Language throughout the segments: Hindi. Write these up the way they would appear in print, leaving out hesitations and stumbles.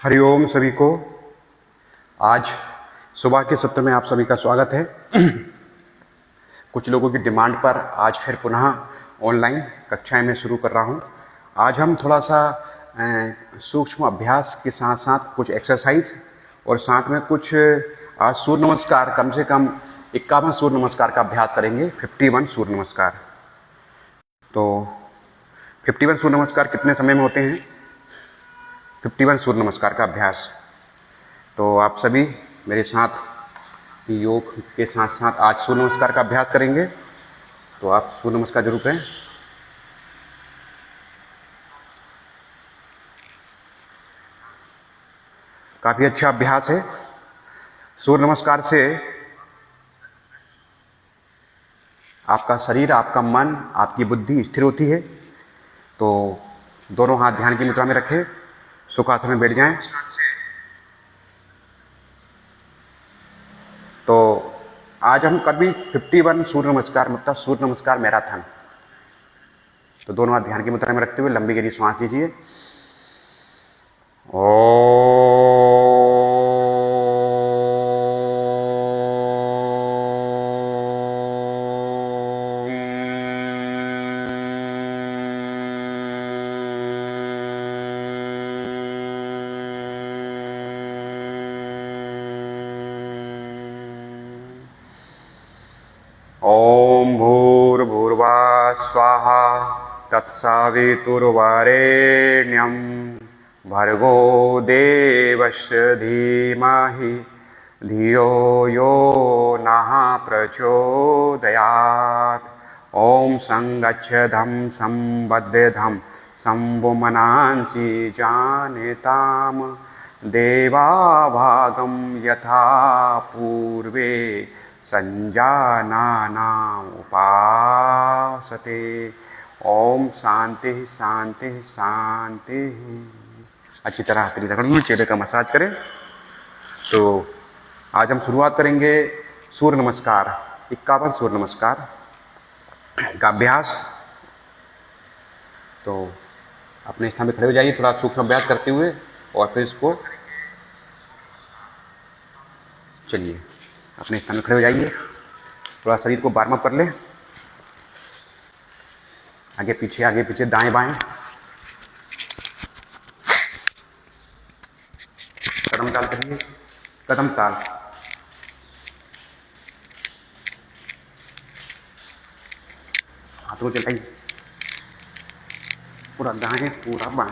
हरिओम सभी को। आज सुबह के सत्र में आप सभी का स्वागत है। कुछ लोगों की डिमांड पर आज फिर पुनः ऑनलाइन कक्षाएं मैं शुरू कर रहा हूं। आज हम थोड़ा सा सूक्ष्म अभ्यास के साथ साथ कुछ एक्सरसाइज और साथ में कुछ आज सूर्य नमस्कार, कम से कम 51 सूर्य नमस्कार का अभ्यास करेंगे। 51 सूर्य नमस्कार। तो 51 सूर्य नमस्कार कितने समय में होते हैं? 51 सूर्य नमस्कार का अभ्यास। तो आप सभी मेरे साथ योग के साथ साथ आज सूर्य नमस्कार का अभ्यास करेंगे। तो आप सूर्य नमस्कार जरूर करें। काफी अच्छा अभ्यास है। सूर्य नमस्कार से आपका शरीर, आपका मन, आपकी बुद्धि स्थिर होती है। तो दोनों हाथ ध्यान की मुद्रा में रखें, सुखासन में बैठ जाएं। तो आज हम कभी 51 सूर्य नमस्कार मतलब सूर्य नमस्कार मैराथन। तो दोनों हाथ ध्यान की मुद्रा में रखते हुए लंबी गहरी सांस लीजिए। ओम भूर्भुवः स्वाहा तत्सवितुर्वरेण्यं भर्गो देवस्य धीमहि धियो यो नः प्रचोदयात्। ओम संगच्छधं संबद्धं संवुमनांसि जानीताम देवाभागं यथा पूर्वे संजानानाम उपासते। ओम शांति शांति शांति। अच्छी तरह हाथ पकड़िए, चेहरे का मसाज करें। तो आज हम शुरुआत करेंगे सूर्य नमस्कार, 51 सूर्य नमस्कार का अभ्यास। तो अपने स्थान पे खड़े हो जाइए, थोड़ा सूक्ष्म अभ्यास करते हुए, और फिर इसको चलिए अपने स्थान में खड़े हो जाइए। थोड़ा शरीर को वार्म अप कर ले, आगे पीछे दाएं बाएं। कदम ताल करिए, कदम ताल। हाथों को चलाइए, पूरा दाएं पूरा बाएं।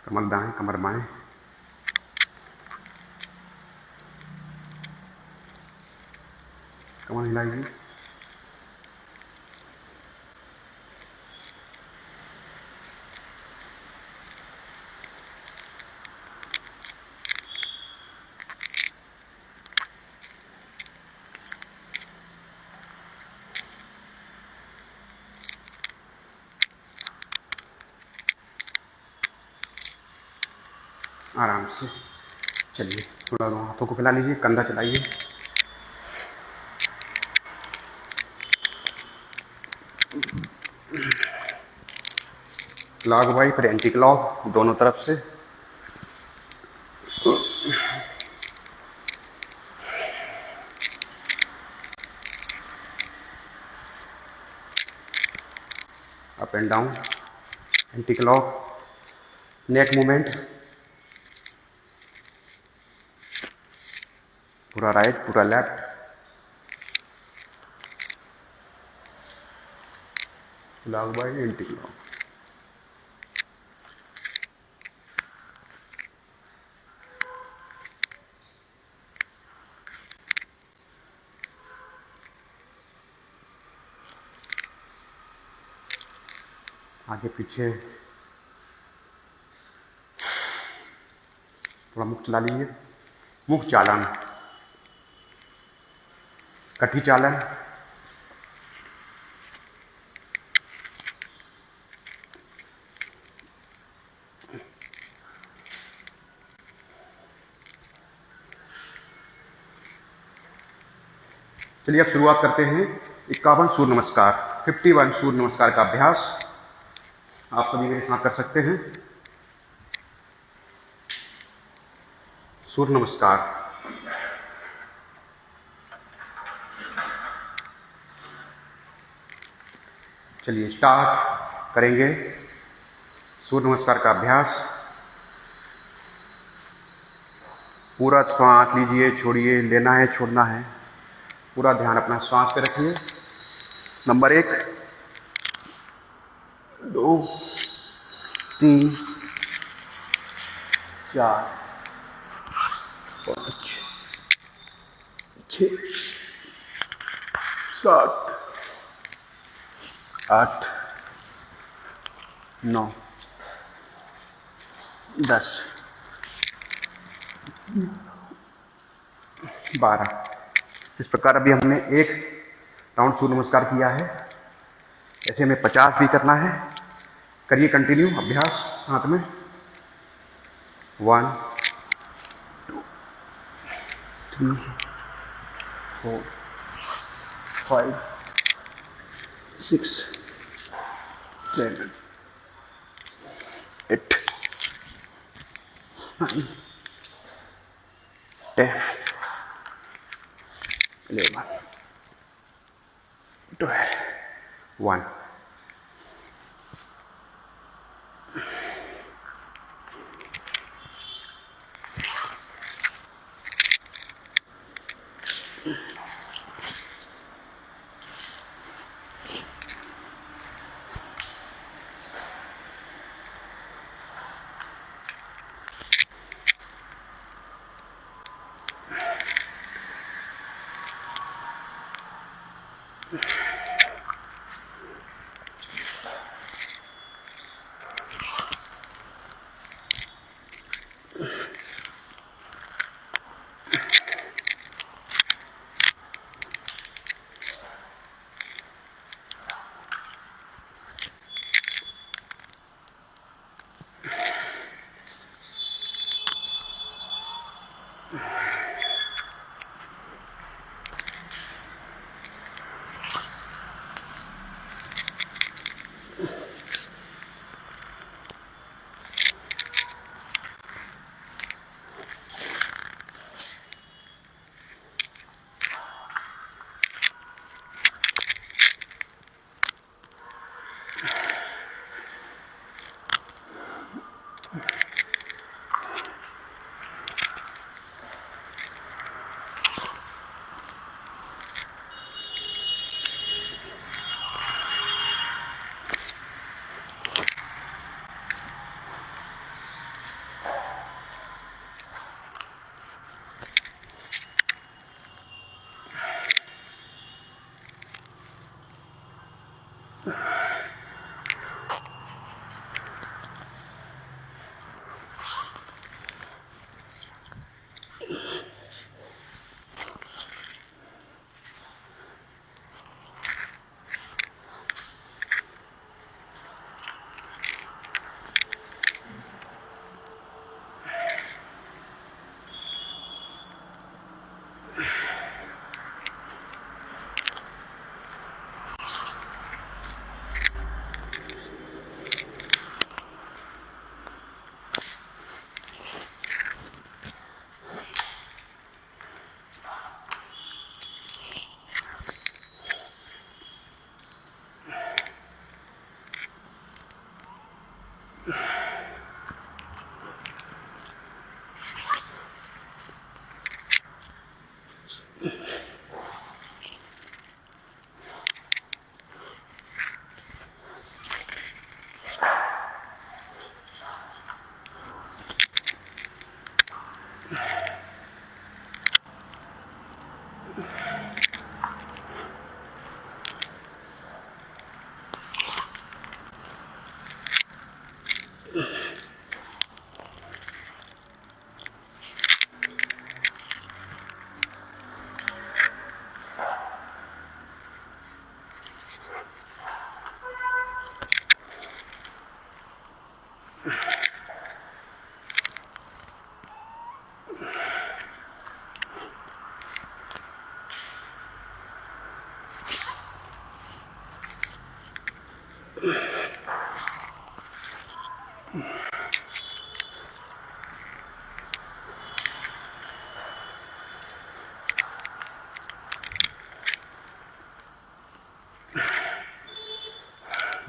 कमर दाएं, कमर बाएं। कमर हिलाइए। आराम से। चलिए, थोड़ा हाथों को फैला लीजिए, कंधा चलाइए। क्लॉक वाइज फिर एंटी क्लॉक, दोनों तरफ से। Up and down, anti clock, neck movement, पूरा राइट, पूरा left, clock wise, anti clock. आगे पीछे, थोड़ा मुख चला लीजिए। मुख चालन, कटी चालन, चलिए अब शुरुआत करते हैं 51 सूर्य नमस्कार, 51 सूर्य नमस्कार का अभ्यास आप सभी मेरे साथ कर सकते हैं। सूर्य नमस्कार। चलिए स्टार्ट करेंगे सूर्य नमस्कार का अभ्यास। पूरा श्वास लीजिए, छोड़िए, लेना है, छोड़ना है। पूरा ध्यान अपना श्वास पे रखिए। नंबर 1, 2, 3, 4, 5, 6, 7, 8, 9, 10, 12। इस प्रकार अभी हमने एक राउंड सूर्य नमस्कार किया है, ऐसे हमें 50 भी करना है। करिए कंटिन्यू अभ्यास साथ में। 1, 2, 3, 4, 5, 6, 7, 8, 9, 10, 11, 12, 1।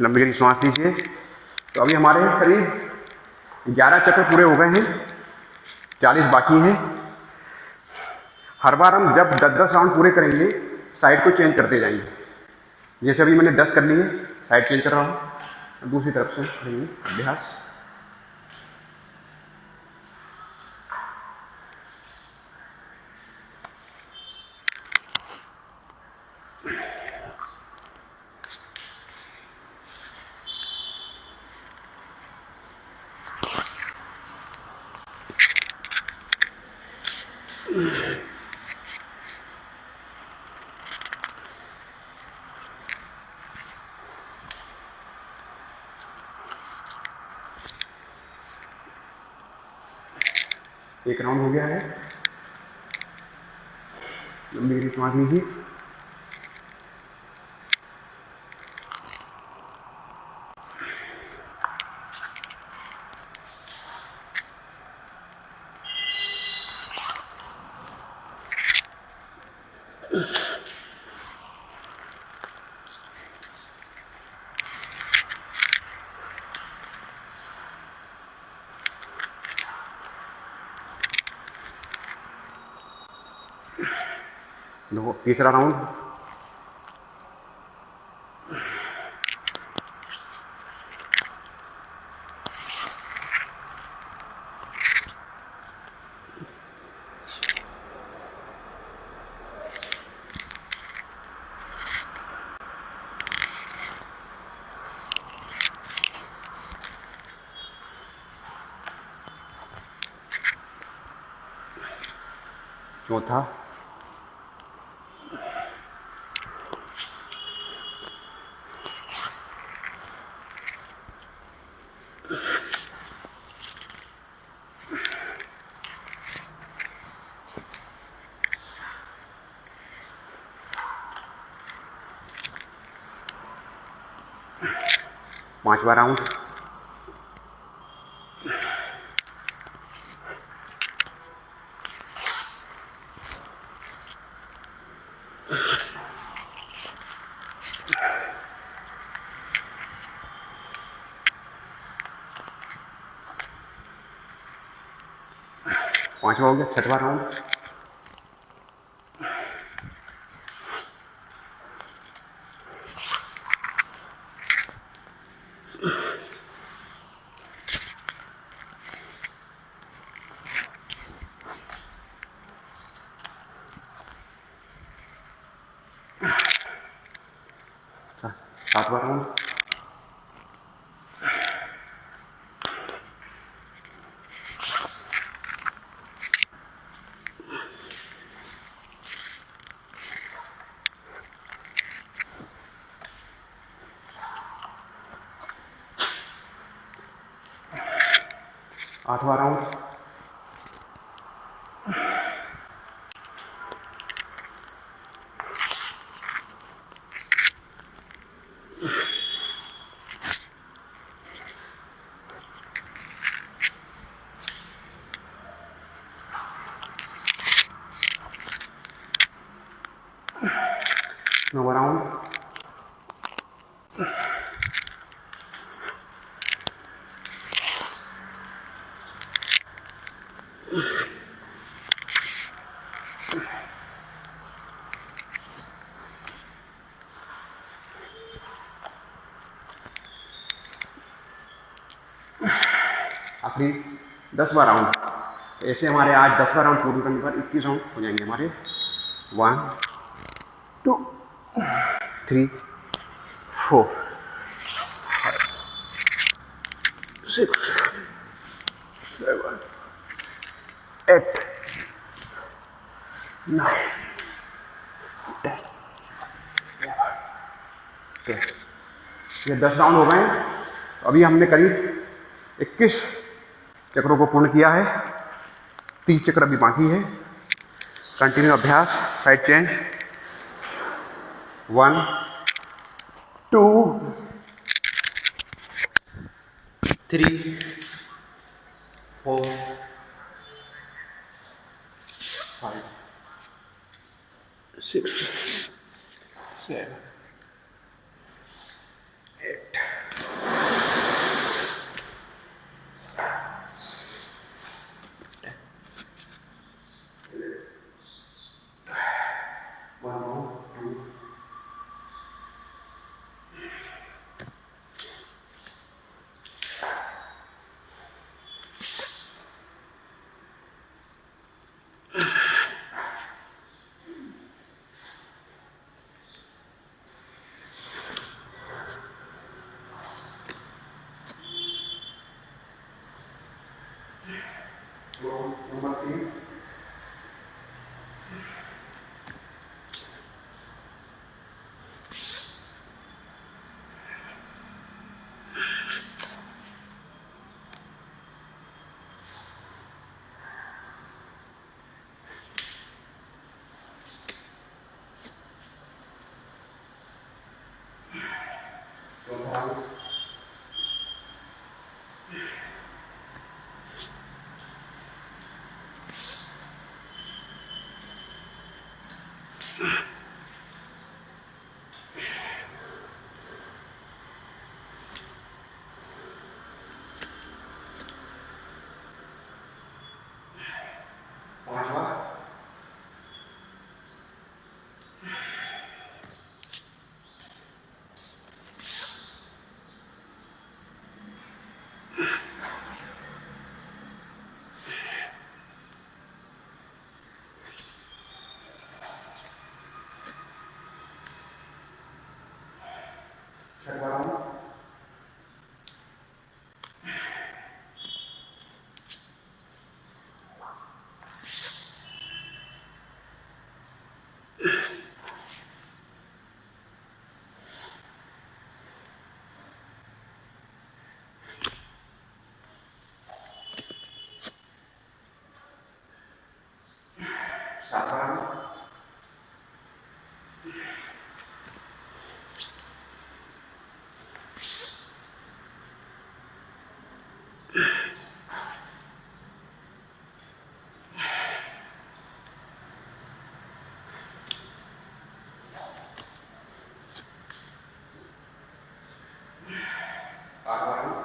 लंबी गहरी सांस लीजिए। तो अभी हमारे करीब 11 चक्र पूरे हो गए हैं, 40 बाकी हैं। हर बार हम जब 10-10 राउंड पूरे करेंगे साइड को चेंज करते जाएंगे। जैसे अभी मैंने 10 कर लिए, साइड चेंज कर रहा हूँ, दूसरी तरफ से करेंगे अभ्यास। एक राउंड हो गया है। लंबी गहरी सांस लीजिए। दो, तीसरा राउंड। चौथा। पांचवा राउंड। पांचवा हो गया। छठवां राउंड। सातवां राउंड। आठवां राउंड। नौवां राउंड। 3 10वां राउंड। ऐसे हमारे आज 10वां राउंड पूर्ण करने पर 21 राउंड हो जाएंगे हमारे। 1 2 3 4 5 6 7 8 9 10। ये 10 राउंड हो गए। अभी हमने करीब 21 चक्रों को पूर्ण किया है। 30 चक्र अभी बाकी है। कंटिन्यू अभ्यास, साइड चेंज। 1 2 3 4 5 6 7 8 1 2 नंबर 3। पांचवा। छठवां राउंड। सातवां राउंड। आठवां राउंड।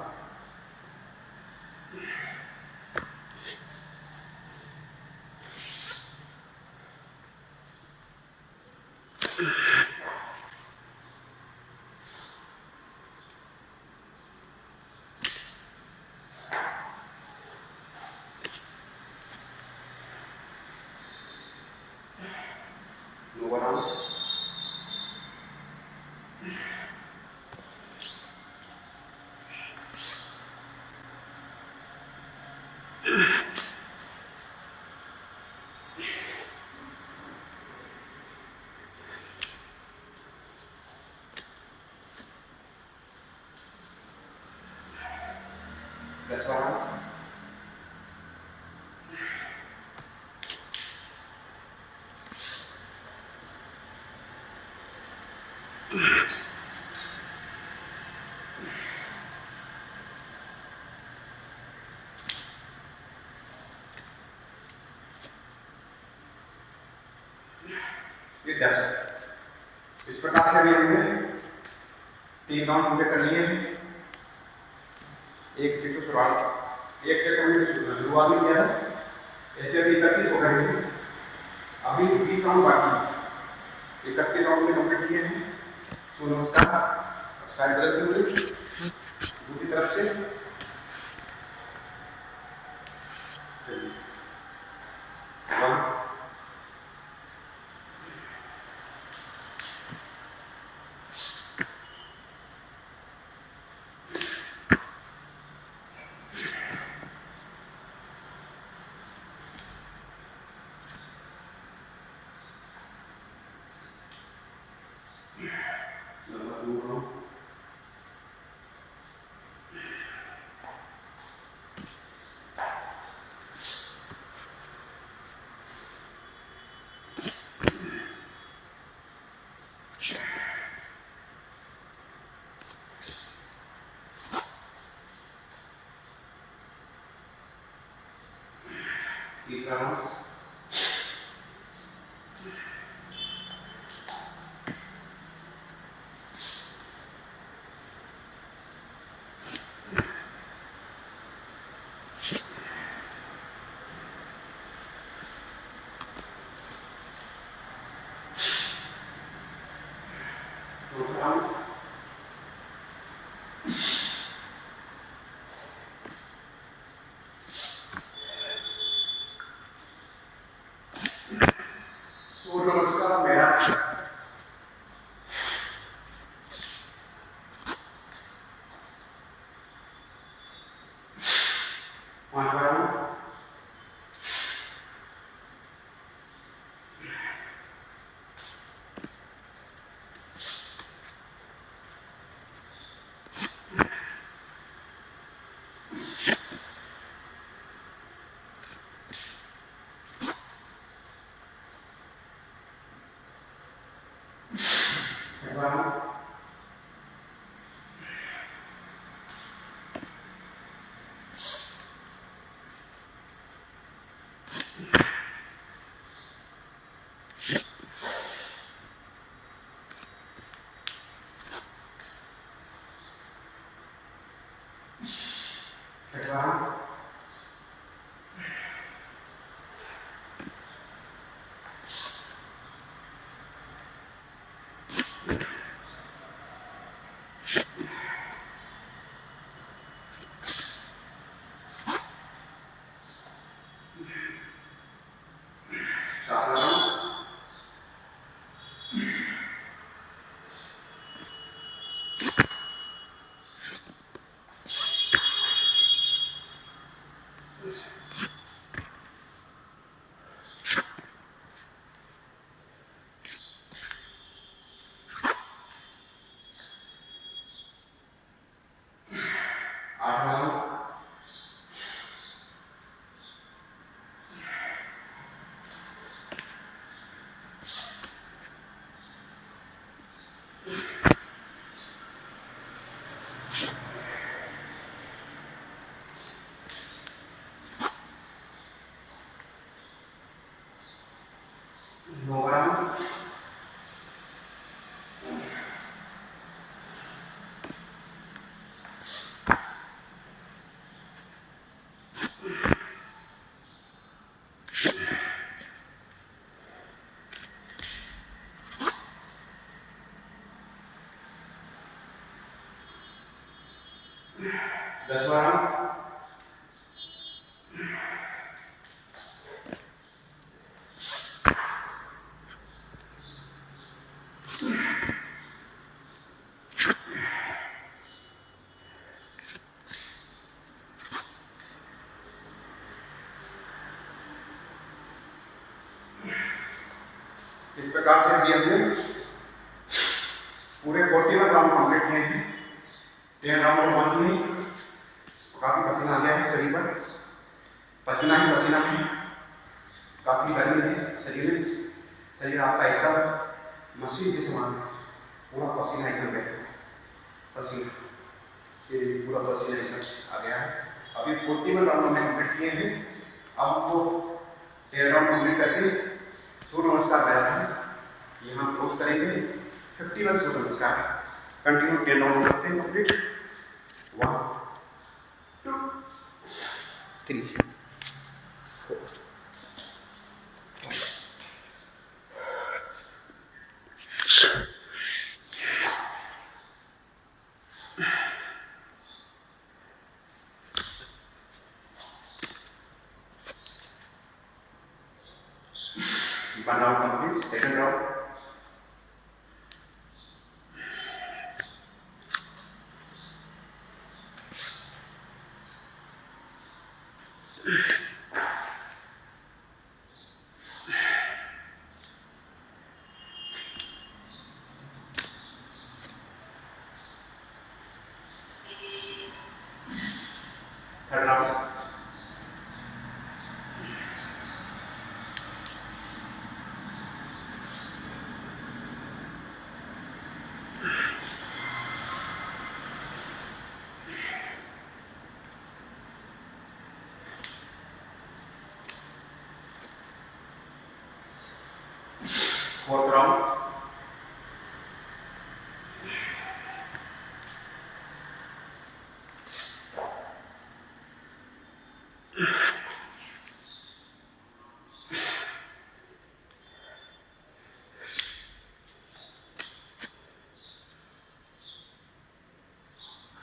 नौवां राउंड। दसवां राउंड। ये 10। इस प्रकार से अभी हमने 3 राउंड पूरे कर लिए हैं। एक चक्र शुरुआत, एक चक्र हमने शुरुआत में किया था। ऐसे अभी 31 हो गए हैं। अभी 20 राउंड बाकी। 31 राउंड में कंप्लीट किए हैं। तो नमस्कार। साइड बदलते हुए दूसरी तरफ से दूर हूँ। तीसरा राउंड। चौथा राउंड। सूर्य नमस्कार मेरा। पांचवा राउंड। छठवां राउंड। छठवां राउंड। सातवां राउंड। आठवां राउंड। नौवां राउंड। दसवां राउंड। इस प्रकार से अभी हमने पूरे 41 राउंड कंप्लीट किए हैं। 10 राउंड बंद नहीं। काफी पसीना आ गया है शरीर पर। पसीना ही पसीना है। काफी गर्मी है शरीर में। शरीर आपका एकदम मशीन के समान है। पूरा पसीना एकदम बह रहा है। पसीना ये पूरा पसीना एकदम आ गया है। अभी 41 राउंड हमने कंप्लीट किए हैं। अब हमको 10 राउंड कंप्लीट करके सूर्य नमस्कार मैराथन यहाँ क्लोज करेंगे। 51 सूर्य नमस्कार कंटिन्यू 10 राउंड करते हैं complete. 1 2 3 4 1 round complete. Second round. Fourth round.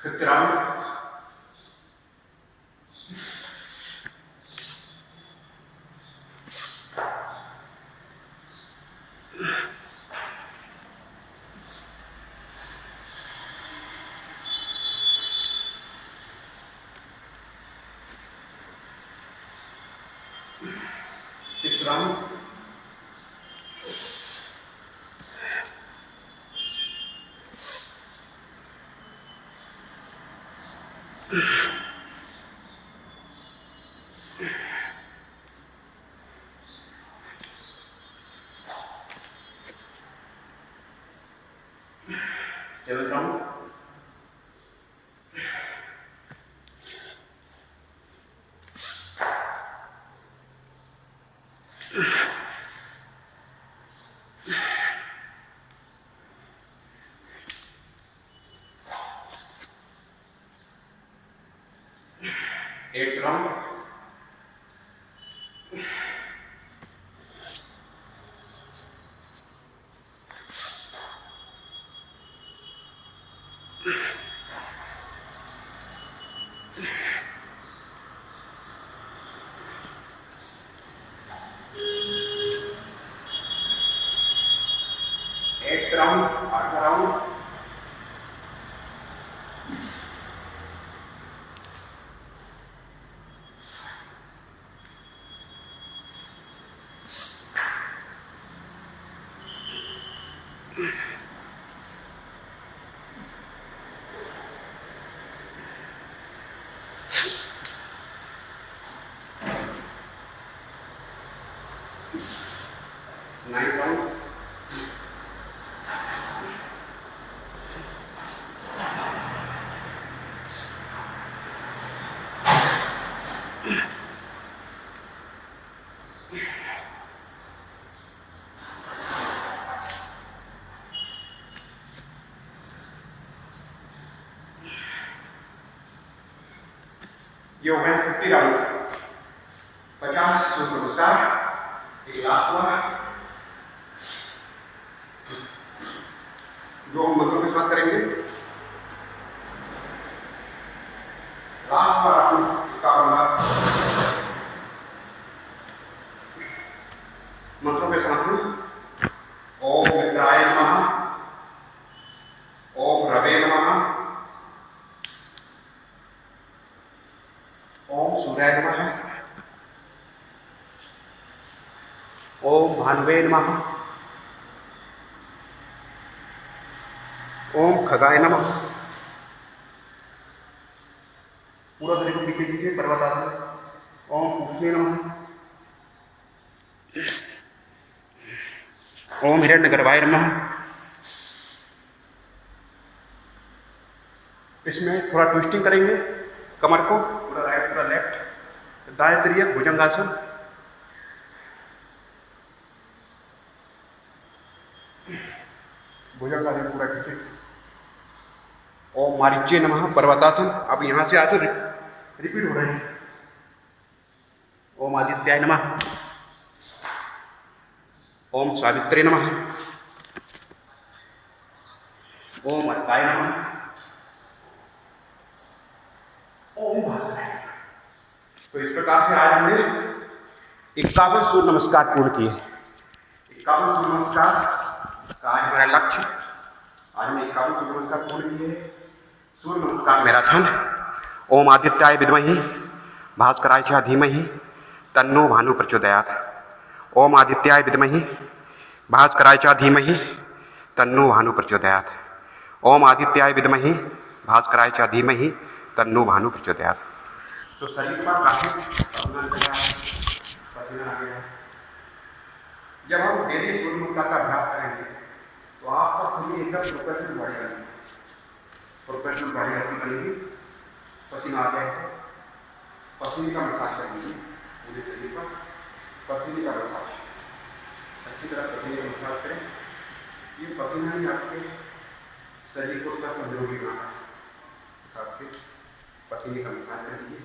Fifth round. Six round. Seventh round. Eight round. Eight round, आठवां राउंड। Ninth round. ये हो गए 50 राउंड। 50 सूर्य नमस्कार। एक लास्ट हुआ जो हम मंत्रों के साथ करेंगे। लास्ट राउंड का मंत्रों के साथ में ओम मित्राय नमः, ओम रवे नमः, ओम सूर्याय नमः, ओम भानुवे नमः, ओम खगाय नमः। पूरा शरीर को पीछे कीजिए पर्वतासन। ओम कुष्मे नमः, ओम हिरण्यगर्भाय नमः। इसमें थोड़ा ट्विस्टिंग करेंगे कमर को, पूरा राइट पूरा लेफ्ट। दाएं त्रियक भुजंगासन। भुजंगासन पूरा खींचे। ओम मारीच्य नमः पर्वतासन। अब यहां से आसन रिपीट हो रहे हैं। ओम आदित्याय नमः, ओम सावित्रे नमः, ओम अर्काय नमः, ओम भास्कराय नमः। तो इस प्रकार से आज हमने 51 सूर्य नमस्कार पूर्ण किए। 51 सूर्य नमस्कार का आज मेरा लक्ष्य। आज हमने 51 सूर्य नमस्कार पूर्ण किए। सूर्य नमस्कार मैराथन। ओम आदित्याय विद्महि भास्कराय च धीमहि तन्नो भानु प्रचोदयात्। ओम आदित्याय विद्महि भास्कराय च धीमहि तन्नो भानु प्रचोदयात्। ओम आदित्याय विद्महि भास्कराय च धीमहि तन्नो भानु प्रचोदयात्। तो शरीर पर काफी पसीना आ गया। जब हम डेली सूर्य नमस्कार का अभ्यास करेंगे तो आपका शरीर एकदम प्रोफेशनल बॉडी बनेगी। प्रोफेशनल बॉडी ऐसी बनेगी। पसीना आ गया है, पसीने का मसाज करेंगे पूरे शरीर पर। पसीने का मसाज अच्छी तरह पसीने का मसाज करें। ये पसीना ही आपके शरीर को थोड़ा निरोगी बनाता है। हाथ से पसीने का मसाज कर लीजिए,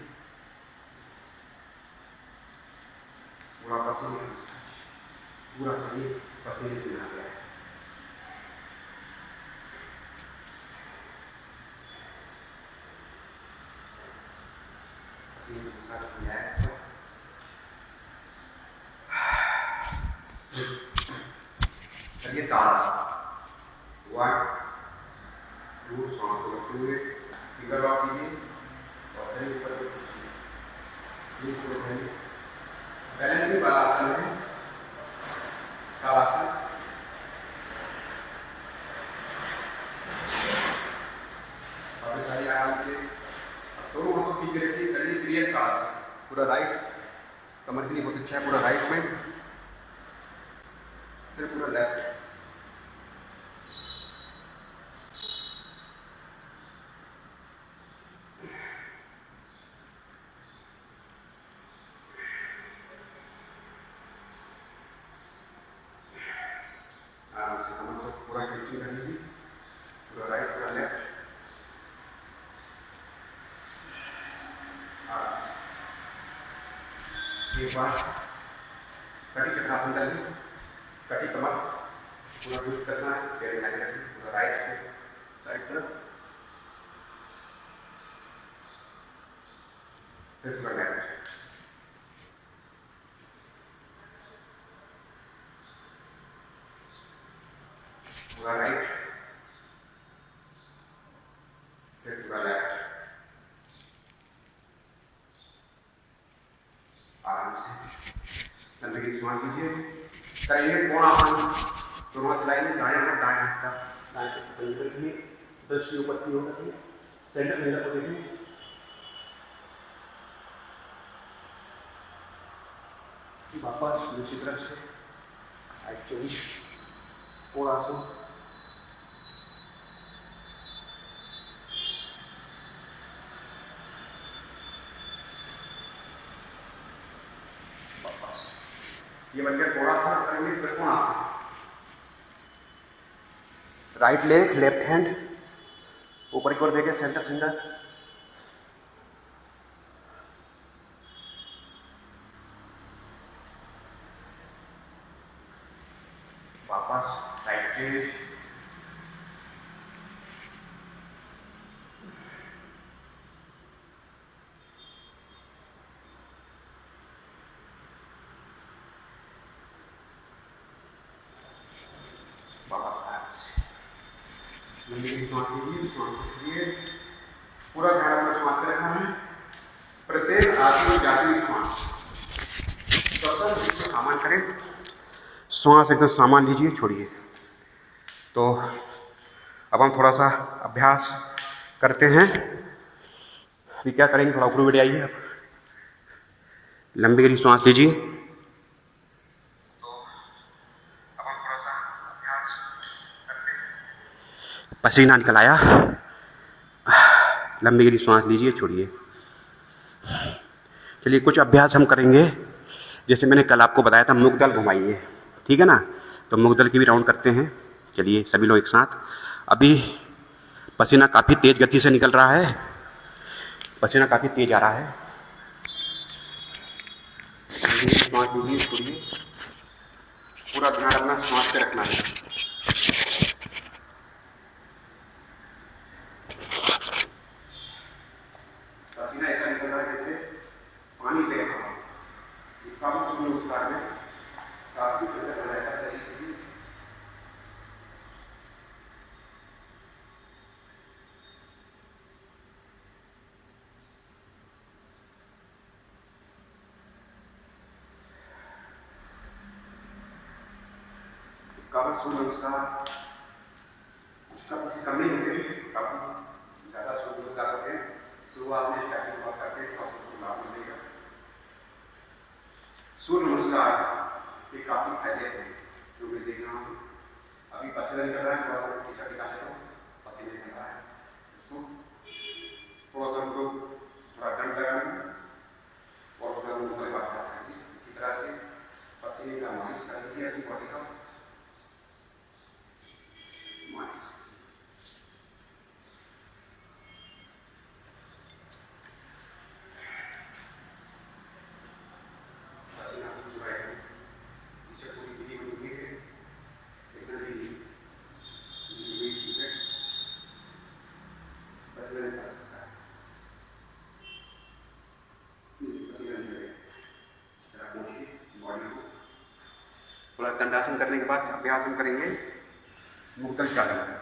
पूरा पसीने का मसाज, पूरा शरीर पसीने से भरा गया है। पसीने का मसाज हो जाए चलिए ताश 1 2 सांस को रखते हुए फिगर लॉक कीजिए और शरीर ऊपर को खींचिए। बैलेंसिंग वाला आसन है ताड़ासन। काफी सारी आराम से दोनों हाथों खींच के रखिए। करिए क्रिएट ताड़ासन। पूरा राइट कमर के लिए बहुत अच्छा है, पूरा राइट में, फिर पूरा लेफ्ट। आराम से कमर को पूरा खींचिए, कर लीजिए, पूरा राइट पूरा लेफ्ट। एक बार कटी चक्रासन कर ली, कटी कमर पूरा ट्विस्ट करना है, पैर हिलाके रखना, पूरा राइट से राइट तरफ, फिर पूरा लेफ्ट। पूरा राइट, फिर पूरा लेफ्ट। आराम से लंबी की श्वास लीजिए। करेंगे कोणासन, दोनों हाथ लाइए, दाएं हाथ दाएं हाथ का दाएं हाथ बंद रखिए, दृष्टि ऊपर की ओर रखिए, सेंटर फिंगर को देखिए। वापस दूसरी तरफ से राइट चेंज, कोणासन। ये बनकर कोणासन करेंगे, trikonasana. Right leg left hand ऊपर की ओर देखे, सेंटर फिंगर, वापस राइट चेंज, लंबी श्वास लीजिए, श्वास लीजिए, पूरा ध्यान अपना श्वास पे रखना है। प्रत्येक आदमी जाती श्वास एकदम सामान करें, श्वास एकदम सामान लीजिए, छोड़िए। तो अब हम थोड़ा सा अभ्यास करते हैं। अभी क्या करेंगे, थोड़ा ऊपर बैठ आइए, लंबी गहरी श्वास लीजिए। पसीना निकल आया, लंबी गहरी सांस लीजिए, छोड़िए। चलिए कुछ अभ्यास हम करेंगे, जैसे मैंने कल आपको बताया था, मुग्दल घुमाइए, ठीक है ना। तो मुग्दल की भी राउंड करते हैं। चलिए सभी लोग एक साथ। अभी पसीना काफी तेज गति से निकल रहा है, पसीना काफी तेज आ रहा है। सांस लीजिए, छोड़िए, पूरा ध्यान अपना सांस पे रखना है। पसीना ऐसा निकल रहा है जैसे पानी बह रहा है। काफी सूर्य नमस्कार में काफी ठंडक हो जाएगा शरीर की। काफी सूर्य नमस्कार उसका कुछ कम नहीं होते, काफी ज्यादा सूर्य नमस्कार करते हैं। शुरुआत में स्टार्टिंग बात करते हैं, काफी लाभ मिलेगा। सूर्य नमस्कार के काफी फायदे हैं जो मैं देख रहा हूँ। अभी पसीना निकल रहा है, थोड़ा सा टी शर्ट निकाल सकता हूँ, पसीना निकल रहा है, उसको थोड़ा सा हमको थोड़ा ठंड लगाना और थोड़ा मुंह में बात करना है। इसी तरह से पसीने का मालिश कर लीजिए। अपनी बॉडी का थोड़ा दंडासन करने के बाद अभ्यास हम करेंगे मुक्तन चालन।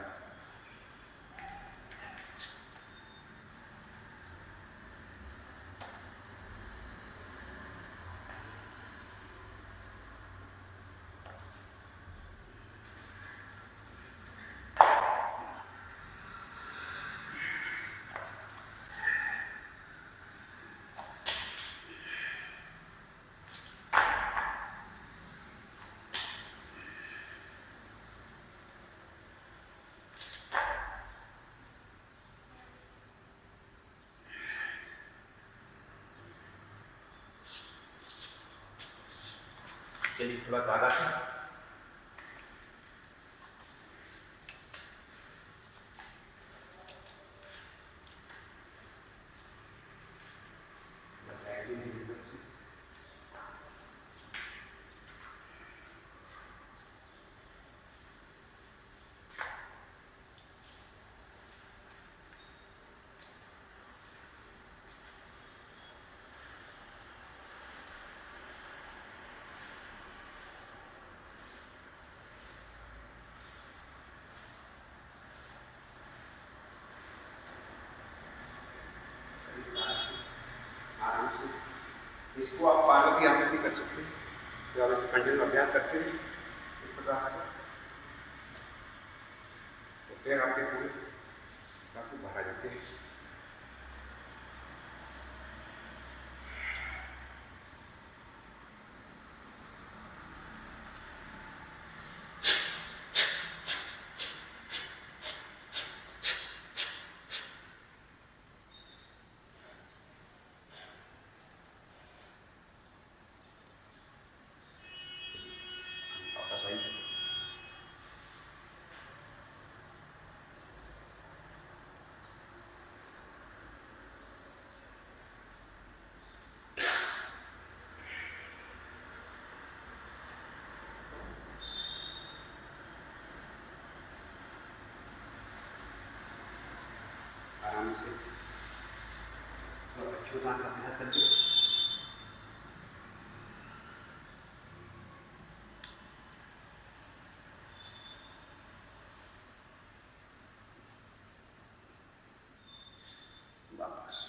चलिए थोड़ा ज्यादा आराम से। इसको आप पार्वती आसन भी कर सकते हैं, तो आप कंटिन्यू अभ्यास करते हैं इस प्रकार से, तो फिर आपके पूरे काफी बाहर आ जाते हैं। आराम से और अच्छी बात का अभ्यास करके वापस।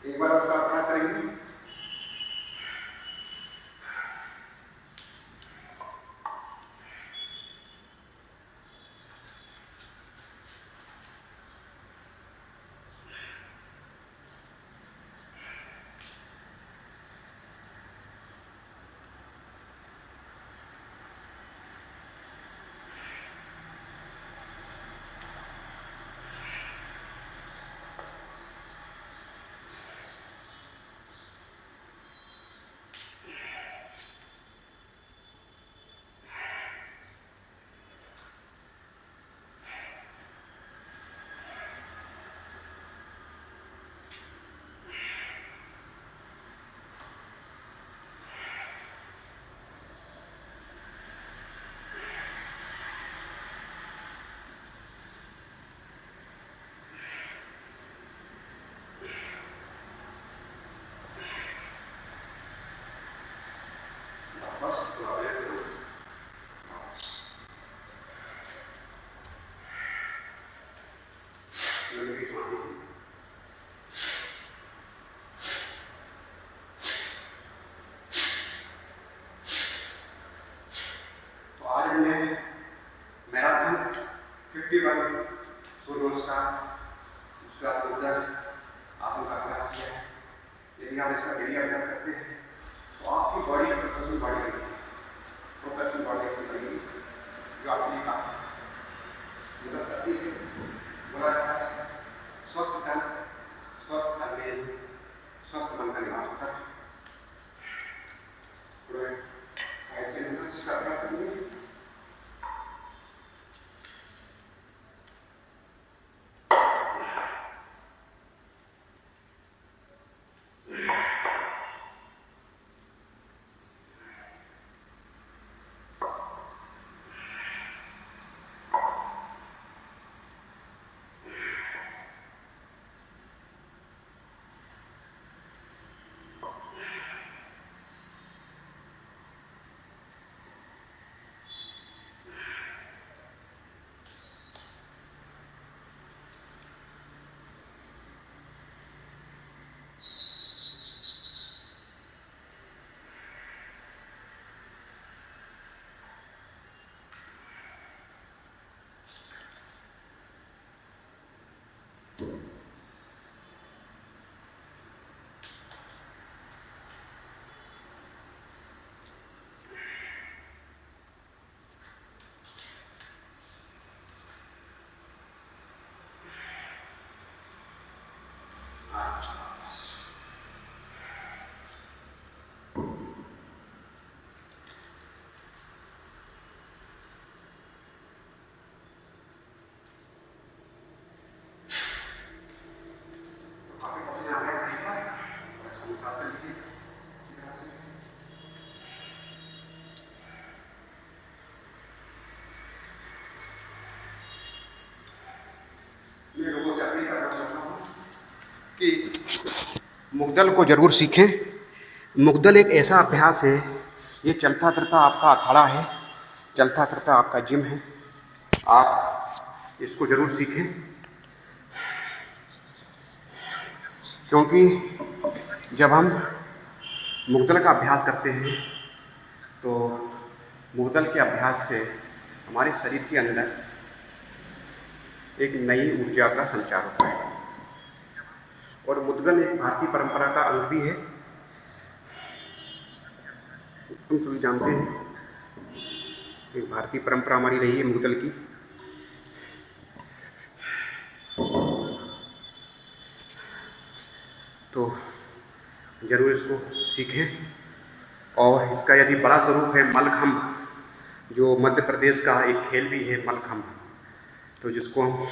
एक बार उसका अभ्यास करेंगे। तो आज हमने मैराथन 51 सूर्य नमस्कार उसके बाद मुद्रा आसन का अभ्यास किया है। यदि आप इसका डेली अभ्यास करते हैं तो आपकी बॉडी प्रोफेशनल बॉडी लगेगी, प्रोफेशनल बॉडी अपनी लगेगी जो आपके लिए काम मदद करती है। बोला जाता है स्वस्थ तन स्वस्थ तन स्वस्थ मन का निवास होता है। साइड से मसाज का अभ्यास करेंगे। मैं लोगों से अपील करना चाहता हूँ कि मुग्दल को जरूर सीखें। मुग्दल एक ऐसा अभ्यास है, ये चलता फिरता आपका अखाड़ा है, चलता फिरता आपका जिम है। आप इसको जरूर सीखें, क्योंकि जब हम मुग्दल का अभ्यास करते हैं तो मुग्दल के अभ्यास से हमारे शरीर के अंदर एक नई ऊर्जा का संचार होता है। और मुद्गल एक भारतीय परंपरा का अंग भी है। तुम सभी जानते हैं, एक भारतीय परंपरा हमारी रही है मुद्गल की। तो जरूर इसको सीखें। और इसका यदि बड़ा स्वरूप है मल्लखंभ, जो मध्य प्रदेश का एक खेल भी है मल्लखंभ, तो जिसको हम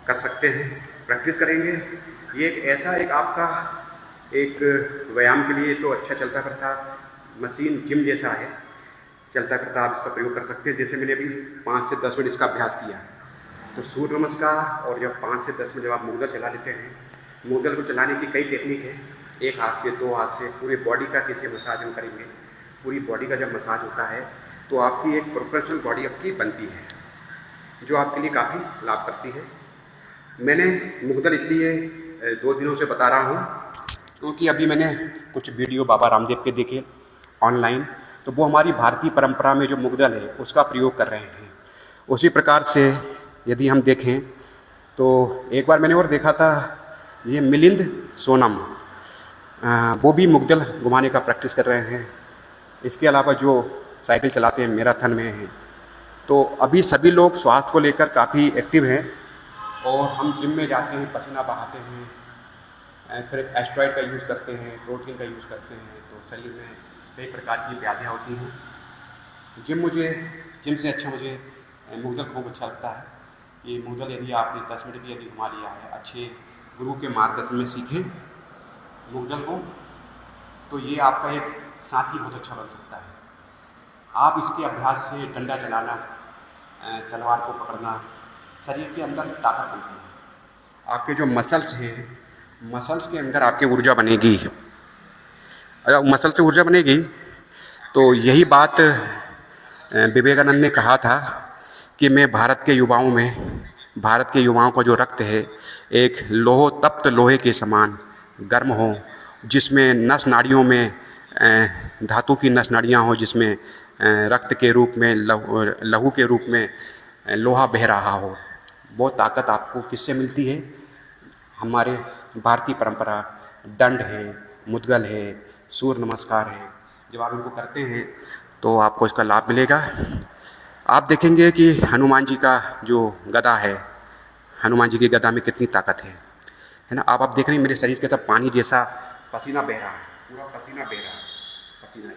कर सकते हैं, प्रैक्टिस करेंगे। ये एक ऐसा एक आपका एक व्यायाम के लिए तो अच्छा चलता फिरता मशीन जिम जैसा है, चलता फिरता आप इसका प्रयोग कर सकते हैं। जैसे मैंने अभी 5 से 10 मिनट इसका अभ्यास किया, तो सूर्य नमस्कार और जब 5 से 10 मिनट जब आप मुग्दल चला लेते हैं, मुग्दल को चलाने की कई टेक्निक है। एक हाथ से, दो हाथ से, पूरे बॉडी का कैसे मसाज हम करेंगे। पूरी बॉडी का जब मसाज होता है तो आपकी एक प्रोफेशनल बॉडी आपकी बनती है, जो आपके लिए काफ़ी लाभ करती है। मैंने मुग्दल इसलिए 2 दिनों से बता रहा हूँ क्योंकि अभी मैंने कुछ वीडियो बाबा रामदेव के देखे ऑनलाइन, तो वो हमारी भारतीय परंपरा में जो मुग्दल है उसका प्रयोग कर रहे हैं। उसी प्रकार से यदि हम देखें तो एक बार मैंने और देखा था, ये मिलिंद सोनम, वो भी मुग्दल घुमाने का प्रैक्टिस कर रहे हैं। इसके अलावा जो साइकिल चलाते हैं, मैराथन में हैं। तो अभी सभी लोग स्वास्थ्य को लेकर काफ़ी एक्टिव हैं और हम जिम में जाते हैं, पसीना बहाते हैं, फिर एस्ट्रॉइड का यूज़ करते हैं, प्रोटीन का यूज़ करते हैं, तो शरीर में कई प्रकार की व्याधियाँ होती हैं। जिम से अच्छा मुझे मुग्दल खूब अच्छा लगता है। ये मुग्दल यदि आपने 10 मिनट भी यदि घुमा लिया है, अच्छे गुरु के मार्गदर्शन में सीखें मुग्दल को, तो ये आपका एक साथी बहुत अच्छा बन सकता है। आप इसके अभ्यास से डंडा चलाना, तलवार को पकड़ना, शरीर के अंदर ताकत बनती है। आपके जो मसल्स हैं, मसल्स के अंदर आपकी ऊर्जा बनेगी। अगर मसल से ऊर्जा बनेगी तो यही बात विवेकानंद ने कहा था कि मैं भारत के युवाओं का जो रक्त है एक तप्त लोहे के समान गर्म हो, जिसमें नस नाड़ियों में धातु की नस नाड़ियाँ हो, जिसमें रक्त के रूप में लहू के रूप में लोहा बह रहा हो। वो ताकत आपको किससे मिलती है? हमारे भारतीय परंपरा, दंड है, मुद्गल है, सूर्य नमस्कार है। जब आप इनको करते हैं तो आपको इसका लाभ मिलेगा। आप देखेंगे कि हनुमान जी का जो गदा है, हनुमान जी की गदा में कितनी ताकत है ना। आप देख रहे हैं मेरे शरीर के सब पानी जैसा पसीना बह रहा है, पूरा पसीना बह रहा है, पसीना।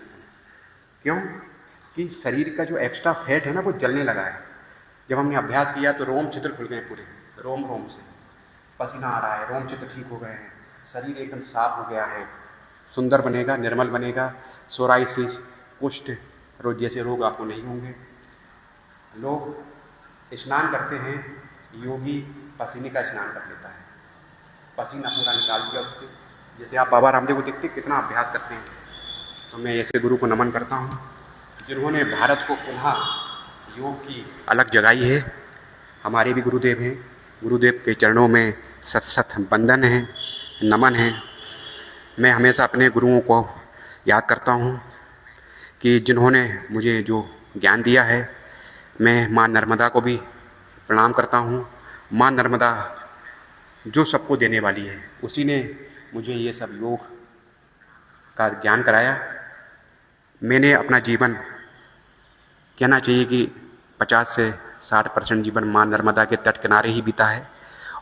क्यों? कि शरीर का जो एक्स्ट्रा फैट है ना वो जलने लगा है। जब हमने अभ्यास किया तो रोम चित्र खुल गए, पूरे रोम से पसीना आ रहा है, रोम चित्र ठीक हो गए हैं, शरीर एकदम साफ हो गया है, सुंदर बनेगा, निर्मल बनेगा। सोराइसिस, कुष्ठ रोग जैसे रोग आपको नहीं होंगे। लोग स्नान करते हैं, योगी पसीने का स्नान कर लेता है, पसीना पूरा निकाल दिया उसके। जैसे आप बाबा रामदेव को देखते कितना अभ्यास करते हैं। तो मैं ऐसे गुरु को नमन करता हूँ जिन्होंने भारत को पुनः योग की अलग जगाई है। हमारे भी गुरुदेव हैं, गुरुदेव के चरणों में सत सत वंदन है, नमन है। मैं हमेशा अपने गुरुओं को याद करता हूँ कि जिन्होंने मुझे जो ज्ञान दिया है। मैं माँ नर्मदा को भी प्रणाम करता हूँ। माँ नर्मदा जो सबको देने वाली है, उसी ने मुझे ये सब योग का ज्ञान कराया। मैंने अपना जीवन, कहना चाहिए कि 50 से 60% जीवन माँ नर्मदा के तट किनारे ही बीता है।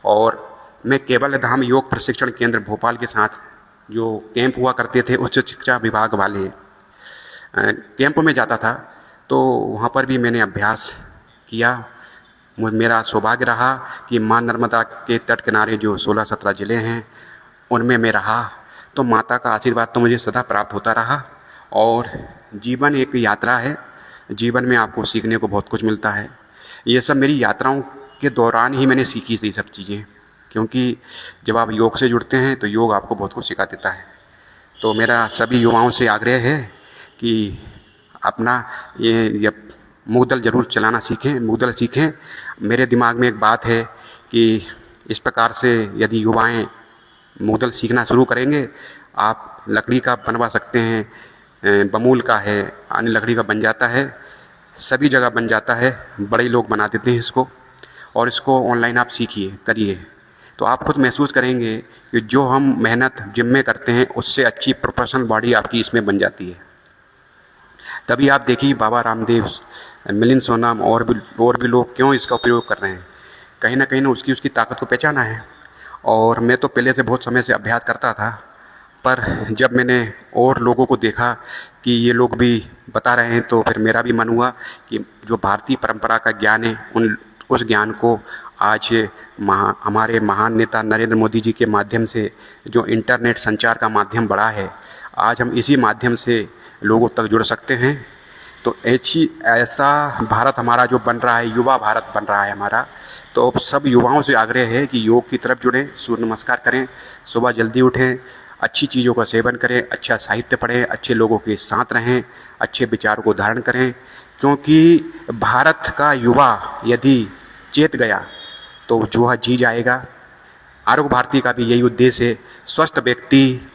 और मैं केवल धाम योग प्रशिक्षण केंद्र भोपाल के साथ जो कैंप हुआ करते थे उच्च शिक्षा विभाग वाले कैंप में जाता था, तो वहाँ पर भी मैंने अभ्यास किया। मेरा सौभाग्य रहा कि माँ नर्मदा के तट किनारे जो 16-17 ज़िले हैं उनमें मैं रहा, तो माता का आशीर्वाद तो मुझे सदा प्राप्त होता रहा। और जीवन एक यात्रा है, जीवन में आपको सीखने को बहुत कुछ मिलता है। ये सब मेरी यात्राओं के दौरान ही मैंने सीखी थी सब चीज़ें, क्योंकि जब आप योग से जुड़ते हैं तो योग आपको बहुत कुछ सिखा देता है। तो मेरा सभी युवाओं से आग्रह है कि अपना ये मुग्दल ज़रूर चलाना सीखें, मुग्दल सीखें। मेरे दिमाग में एक बात है कि इस प्रकार से यदि युवाएं मुग्दल सीखना शुरू करेंगे, आप लकड़ी का बनवा सकते हैं, बमूल का है, अन्य लकड़ी का बन जाता है, सभी जगह बन जाता है, बड़े लोग बना देते हैं इसको। और इसको ऑनलाइन आप सीखिए, करिए, तो आप खुद महसूस करेंगे कि जो हम मेहनत जिम में करते हैं उससे अच्छी प्रोफेशनल बॉडी आपकी इसमें बन जाती है। तभी आप देखिए बाबा रामदेव, मिलिंद सोनम और भी लोग क्यों इसका उपयोग कर रहे हैं। कहीं ना कहीं उसकी ताकत को पहचाना है। और मैं तो पहले से बहुत समय से अभ्यास करता था, पर जब मैंने और लोगों को देखा कि ये लोग भी बता रहे हैं, तो फिर मेरा भी मन हुआ कि जो भारतीय परंपरा का ज्ञान है उस ज्ञान को आज हमारे महान नेता नरेंद्र मोदी जी के माध्यम से जो इंटरनेट संचार का माध्यम बढ़ा है, आज हम इसी माध्यम से लोगों तक जुड़ सकते हैं। तो ऐसा भारत हमारा जो बन रहा है, युवा भारत बन रहा है हमारा, तो सब युवाओं से आग्रह है कि योग की तरफ जुड़ें, सूर्य नमस्कार करें, सुबह जल्दी उठें, अच्छी चीज़ों का सेवन करें, अच्छा साहित्य पढ़ें, अच्छे लोगों के साथ रहें, अच्छे विचारों को धारण करें, क्योंकि भारत का युवा यदि चेत गया तो जो वह जी जाएगा। आरोग्य भारती का भी यही उद्देश्य है, स्वस्थ व्यक्ति,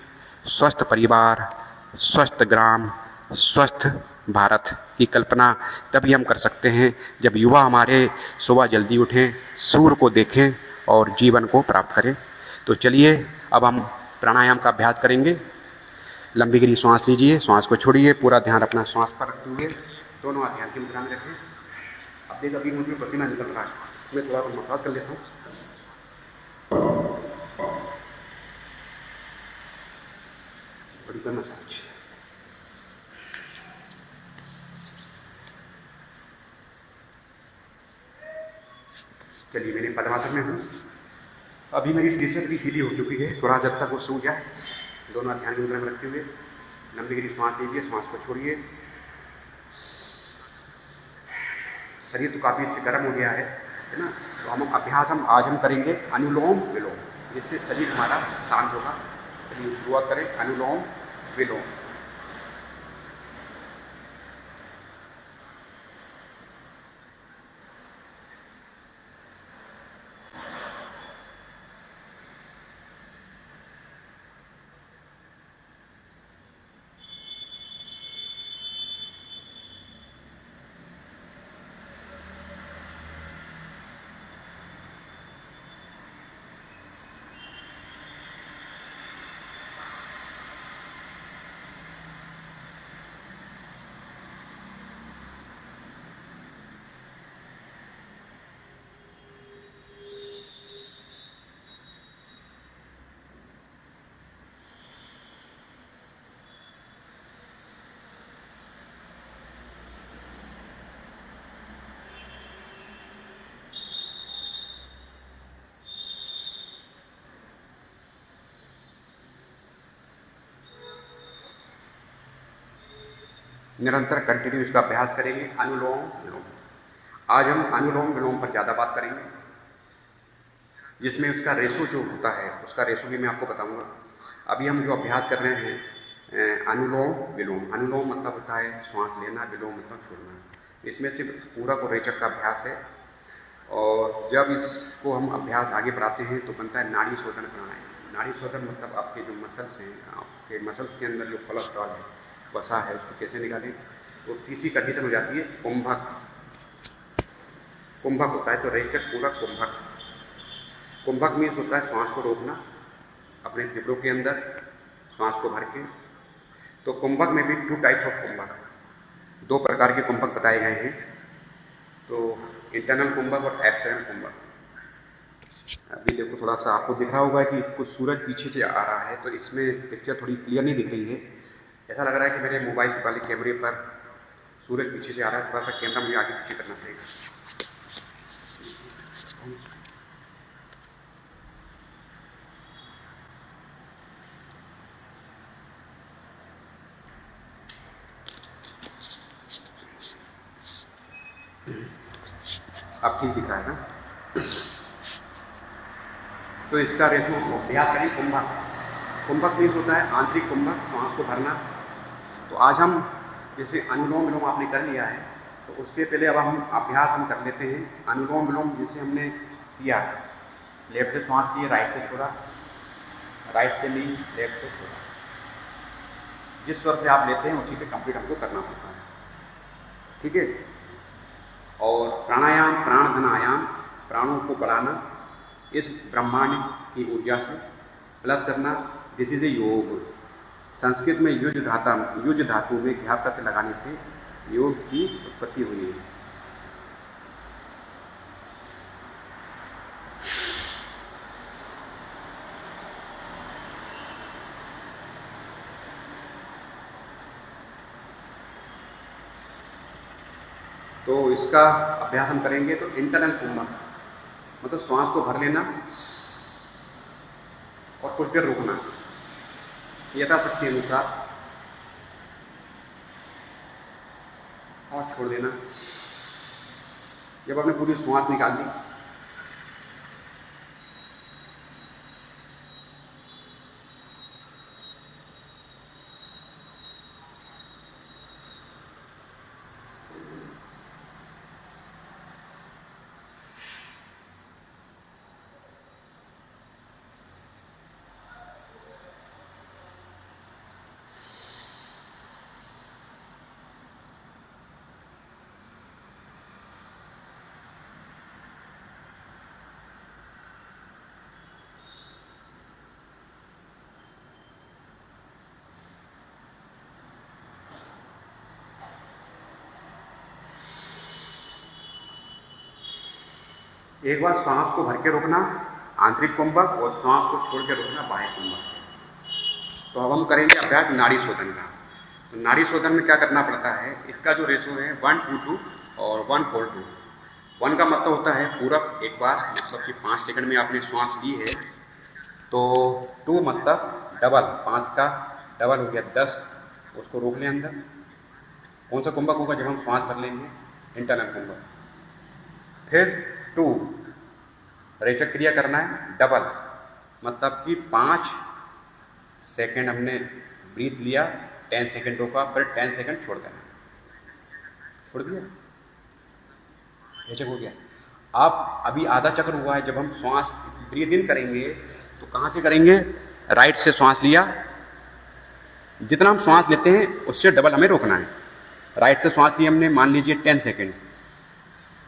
स्वस्थ परिवार, स्वस्थ ग्राम, स्वस्थ भारत की कल्पना तभी हम कर सकते हैं जब युवा हमारे सुबह जल्दी उठें, सूर्य को देखें और जीवन को प्राप्त करें। तो चलिए अब हम प्राणायाम का अभ्यास करेंगे। लंबी गहरी सांस लीजिए, सांस को छोड़िए, पूरा ध्यान अपना सांस पर रखते हुए दोनों हाथ ध्यान की मुद्रा में रखें। अब देखिए अभी मुझे पसीना निकल रहा है, मैं थोड़ा सा मसाज कर लेता हूँ। बड़ी का मसाज। चलिए मैंने पद्मासन में हूँ। अभी मेरी टी-शर्ट भी सीधी हो चुकी है, थोड़ा जब तक वो सूख जाए दोनों ध्यान की मुद्रा में रखते हुए लंबी गहरी सांस लीजिए, सांस को छोड़िए। शरीर तो काफ़ी अच्छे गर्म हो गया है ना। तो हम अभ्यास आज हम करेंगे अनुलोम विलोम, जिससे शरीर हमारा शांत होगा। चलिए शुरुआत करें अनुलोम विलोम। निरंतर कंटिन्यू इसका अभ्यास करेंगे अनुलोम विलोम। आज हम अनुलोम विलोम पर ज़्यादा बात करेंगे, जिसमें उसका रेशो जो होता है उसका रेशो भी मैं आपको बताऊंगा। अभी हम जो अभ्यास कर रहे हैं अनुलोम विलोम। अनुलोम मतलब होता है श्वास लेना, विलोम मतलब छोड़ना। इसमें से पूरा को रेचक का अभ्यास है, और जब इसको हम अभ्यास आगे बढ़ाते हैं तो बनता है नाड़ी शोधन प्राणायाम। नाड़ी शोधन मतलब आपके जो मसल्स हैं, आपके मसल्स के अंदर जो कोलेस्ट्रॉल है, वसा है, उसको कैसे निकालें। तो तीसरी कंडीशन हो जाती है कुंभक। कुंभक होता है तो रेचक पूरा कुंभक। कुंभक मीन्स होता है श्वास को रोकना अपने फेफड़ों के अंदर, श्वास को भर के। तो कुंभक में भी 2 टाइप्स ऑफ कुंभक, 2 प्रकार के कुंभक बताए गए हैं। तो इंटरनल कुंभक और एक्सटर्नल कुंभक। अभी देखो थोड़ा सा आपको दिख रहा होगा कि कुछ सूरज पीछे से आ रहा है, तो इसमें पिक्चर थोड़ी क्लियर नहीं दिख रही है। ऐसा लग रहा है कि मेरे मोबाइल वाले कैमरे पर सूरज पीछे से आ रहा है, थोड़ा सा कैमरा मुझे आगे पीछे करना पड़ेगा। अब ठीक दिख रहा है ना। तो इसका रेशो अभ्यास करें कुंभक। कुंभक मीन्स होता है आंतरिक कुंभक, श्वास को भरना। तो आज हम जैसे अनुलोम विलोम आपने कर लिया है, तो उसके पहले अब हम अभ्यास हम कर लेते हैं अनुलोम विलोम। जैसे हमने किया, लेफ्ट से श्वास लिए, राइट से छोड़ा, राइट से ली, लेफ्ट से छोड़ा। जिस स्वर से आप लेते हैं उसी पे कंप्लीट हमको करना होता है, ठीक है। और प्राणायाम प्राण धन आयाम, प्राणों को बढ़ाना, इस ब्रह्मांड की ऊर्जा से प्लस करना। दिस इज ए योग। संस्कृत में युज धातु में घ्या प्रत्यय लगाने से योग की उत्पत्ति हुई है। तो इसका अभ्यास हम करेंगे। तो इंटरनल कुंभक मतलब श्वास को भर लेना और कुछ देर रुकना, यथाशक्ति अनुसार, और छोड़ देना। जब आपने पूरी श्वास निकाल दी, एक बार सांस को भर के रोकना आंतरिक कुंभक और सांस को छोड़ के रोकना बाह्य कुंभक। तो अब हम करेंगे अभ्यास नाड़ी शोधन का। तो नाड़ी शोधन में क्या करना पड़ता है, इसका जो रेशो है 1:2 और 1:4:2। 1 का मतलब होता है पूरक एक बार, मतलब कि 5 सेकंड में आपने श्वास ली है, तो 2 मतलब डबल, 5 का डबल हो गया 10, उसको रोक लें अंदर। कौन सा कुंभक होगा, जब हम श्वास भर लेंगे, इंटरनल कुंभक। फिर 2 रेचक क्रिया करना है डबल, मतलब कि 5 सेकंड हमने ब्रीथ लिया, 10 सेकंड रोका, फिर 10 सेकंड छोड़ देना, छोड़ दिया, रेचक हो गया। अब अभी आधा चक्र हुआ है, जब हम श्वास ब्रीथ इन करेंगे तो कहाँ से करेंगे, राइट से श्वास लिया, जितना हम श्वास लेते हैं उससे डबल हमें रोकना है। राइट से श्वास ली हमने, मान लीजिए 10 सेकंड,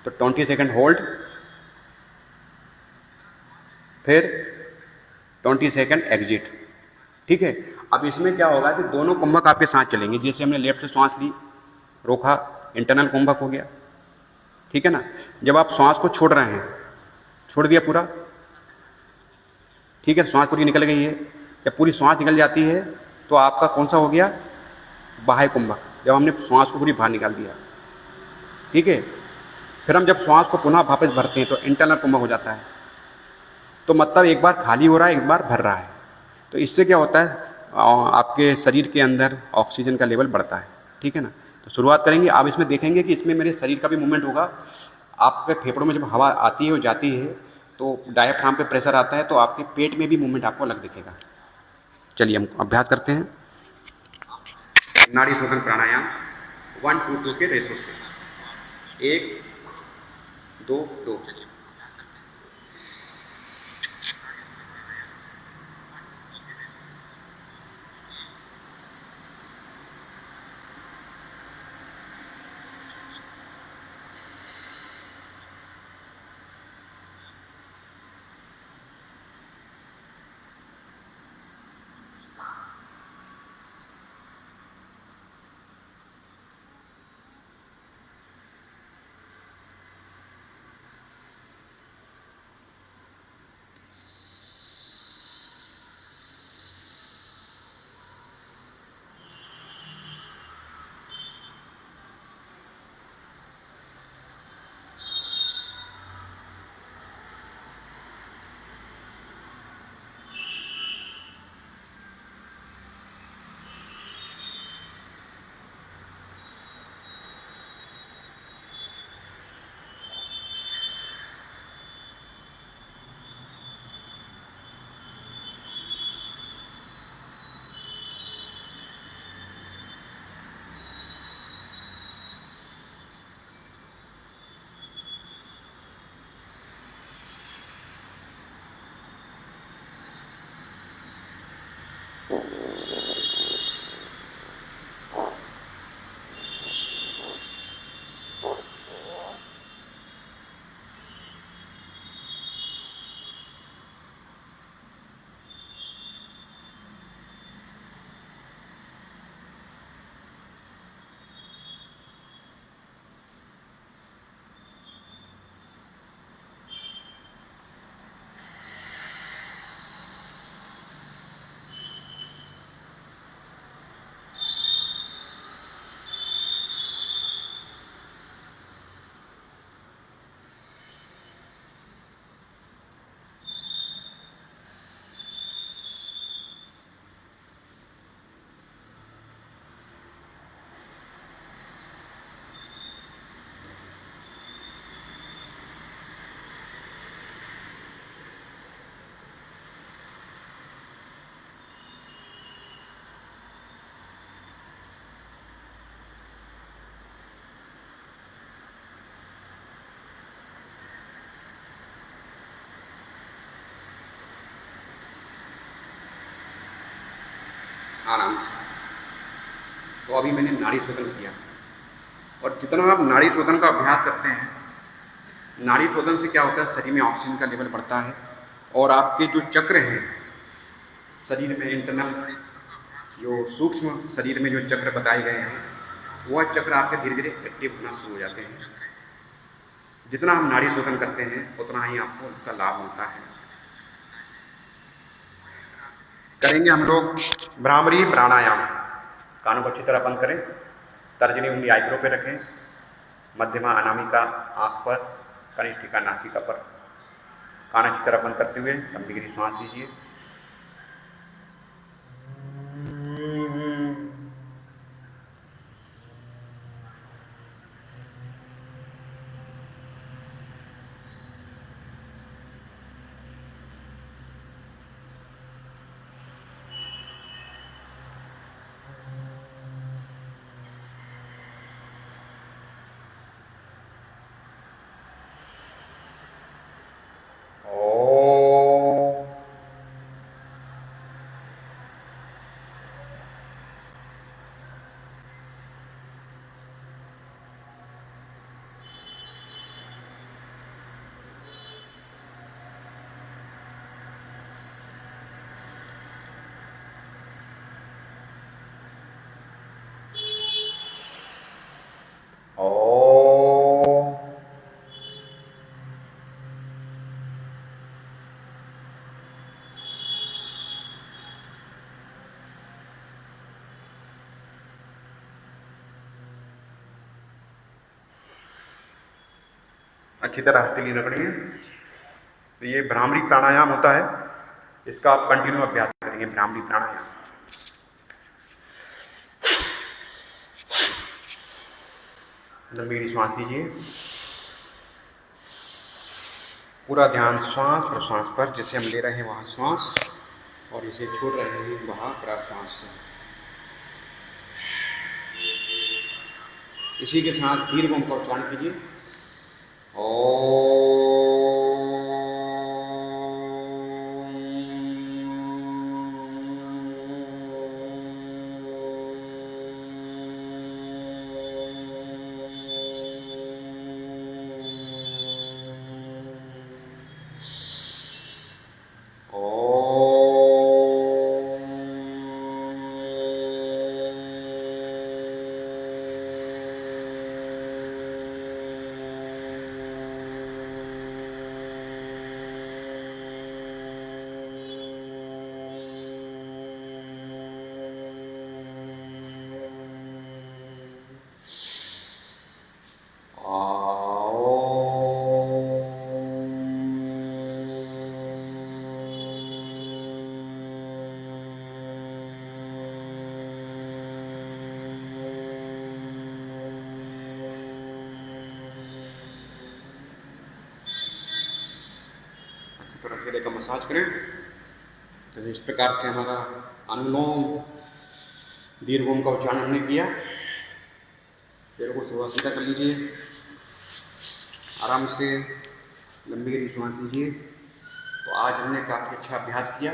तो 20 सेकंड होल्ड, फिर 20 सेकंड एग्जिट। ठीक है। अब इसमें क्या होगा कि दोनों कुंभक आपके साथ चलेंगे। जैसे हमने लेफ्ट से श्वास ली, रोका, इंटरनल कुंभक हो गया, ठीक है ना। जब आप श्वास को छोड़ रहे हैं, छोड़ दिया पूरा, ठीक है, श्वास पूरी निकल गई है। जब पूरी श्वास निकल जाती है तो आपका कौन सा हो गया, बाह्य कुंभक, जब हमने श्वास को पूरी बाहर निकाल दिया, ठीक है। फिर हम जब श्वास को पुनः वापस भरते हैं तो इंटरनल कुंभक हो जाता है। तो मतलब एक बार खाली हो रहा है, एक बार भर रहा है। तो इससे क्या होता है, आपके शरीर के अंदर ऑक्सीजन का लेवल बढ़ता है, ठीक है ना। तो शुरुआत करेंगे। आप इसमें देखेंगे कि इसमें मेरे शरीर का भी मूवमेंट होगा। आपके फेफड़ों में जब हवा आती है और जाती है तो डायफ्राम पे प्रेशर आता है, तो आपके पेट में भी मूवमेंट आपको अलग दिखेगा। चलिए हम अभ्यास करते हैं नाड़ी शोधन प्राणायाम 1:2 के रेशो से। 1 2 2। आराम से। तो अभी मैंने नाड़ी शोधन किया, और जितना आप नाड़ी शोधन का अभ्यास करते हैं, नाड़ी शोधन से क्या होता है, शरीर में ऑक्सीजन का लेवल बढ़ता है, और आपके जो चक्र हैं शरीर में, इंटरनल जो सूक्ष्म शरीर में जो चक्र बताए गए हैं, वह चक्र आपके धीरे धीरे एक्टिव होना शुरू हो जाते हैं। जितना हम नाड़ी शोधन करते हैं उतना ही आपको उसका लाभ मिलता है। करेंगे हम लोग भ्रामरी प्राणायाम। कानों को अच्छी तरह बंद करें, तर्जनी उंगली आईब्रो पे रखें, मध्यमा अनामिका आंख पर, कनिष्ठिका नासिका पर। कान अच्छी तरह बंद करते हुए लंबी गहरी सांस लीजिए। अच्छी तरह हथेली रगड़िए। तो ये भ्रामरी प्राणायाम होता है, इसका आप कंटिन्यू अभ्यास करेंगे। भ्रामरी प्राणायाम लंबी श्वास लीजिए, पूरा ध्यान श्वास प्रश्वास पर। जैसे हम ले रहे हैं वहां श्वास और इसे छोड़ रहे हैं वहां प्रश्वास से। इसी के साथ दीर्घ ओम का उच्चारण कीजिए। हथेली का मसाज करें। तो इस प्रकार से हमारा अनुलोम दीर्घ ओम का उच्चारण हमने किया। पैरों को थोड़ा सीधा कर लीजिए, आराम से लंबी गहरी सांस लीजिए। तो आज हमने काफी अच्छा अभ्यास किया।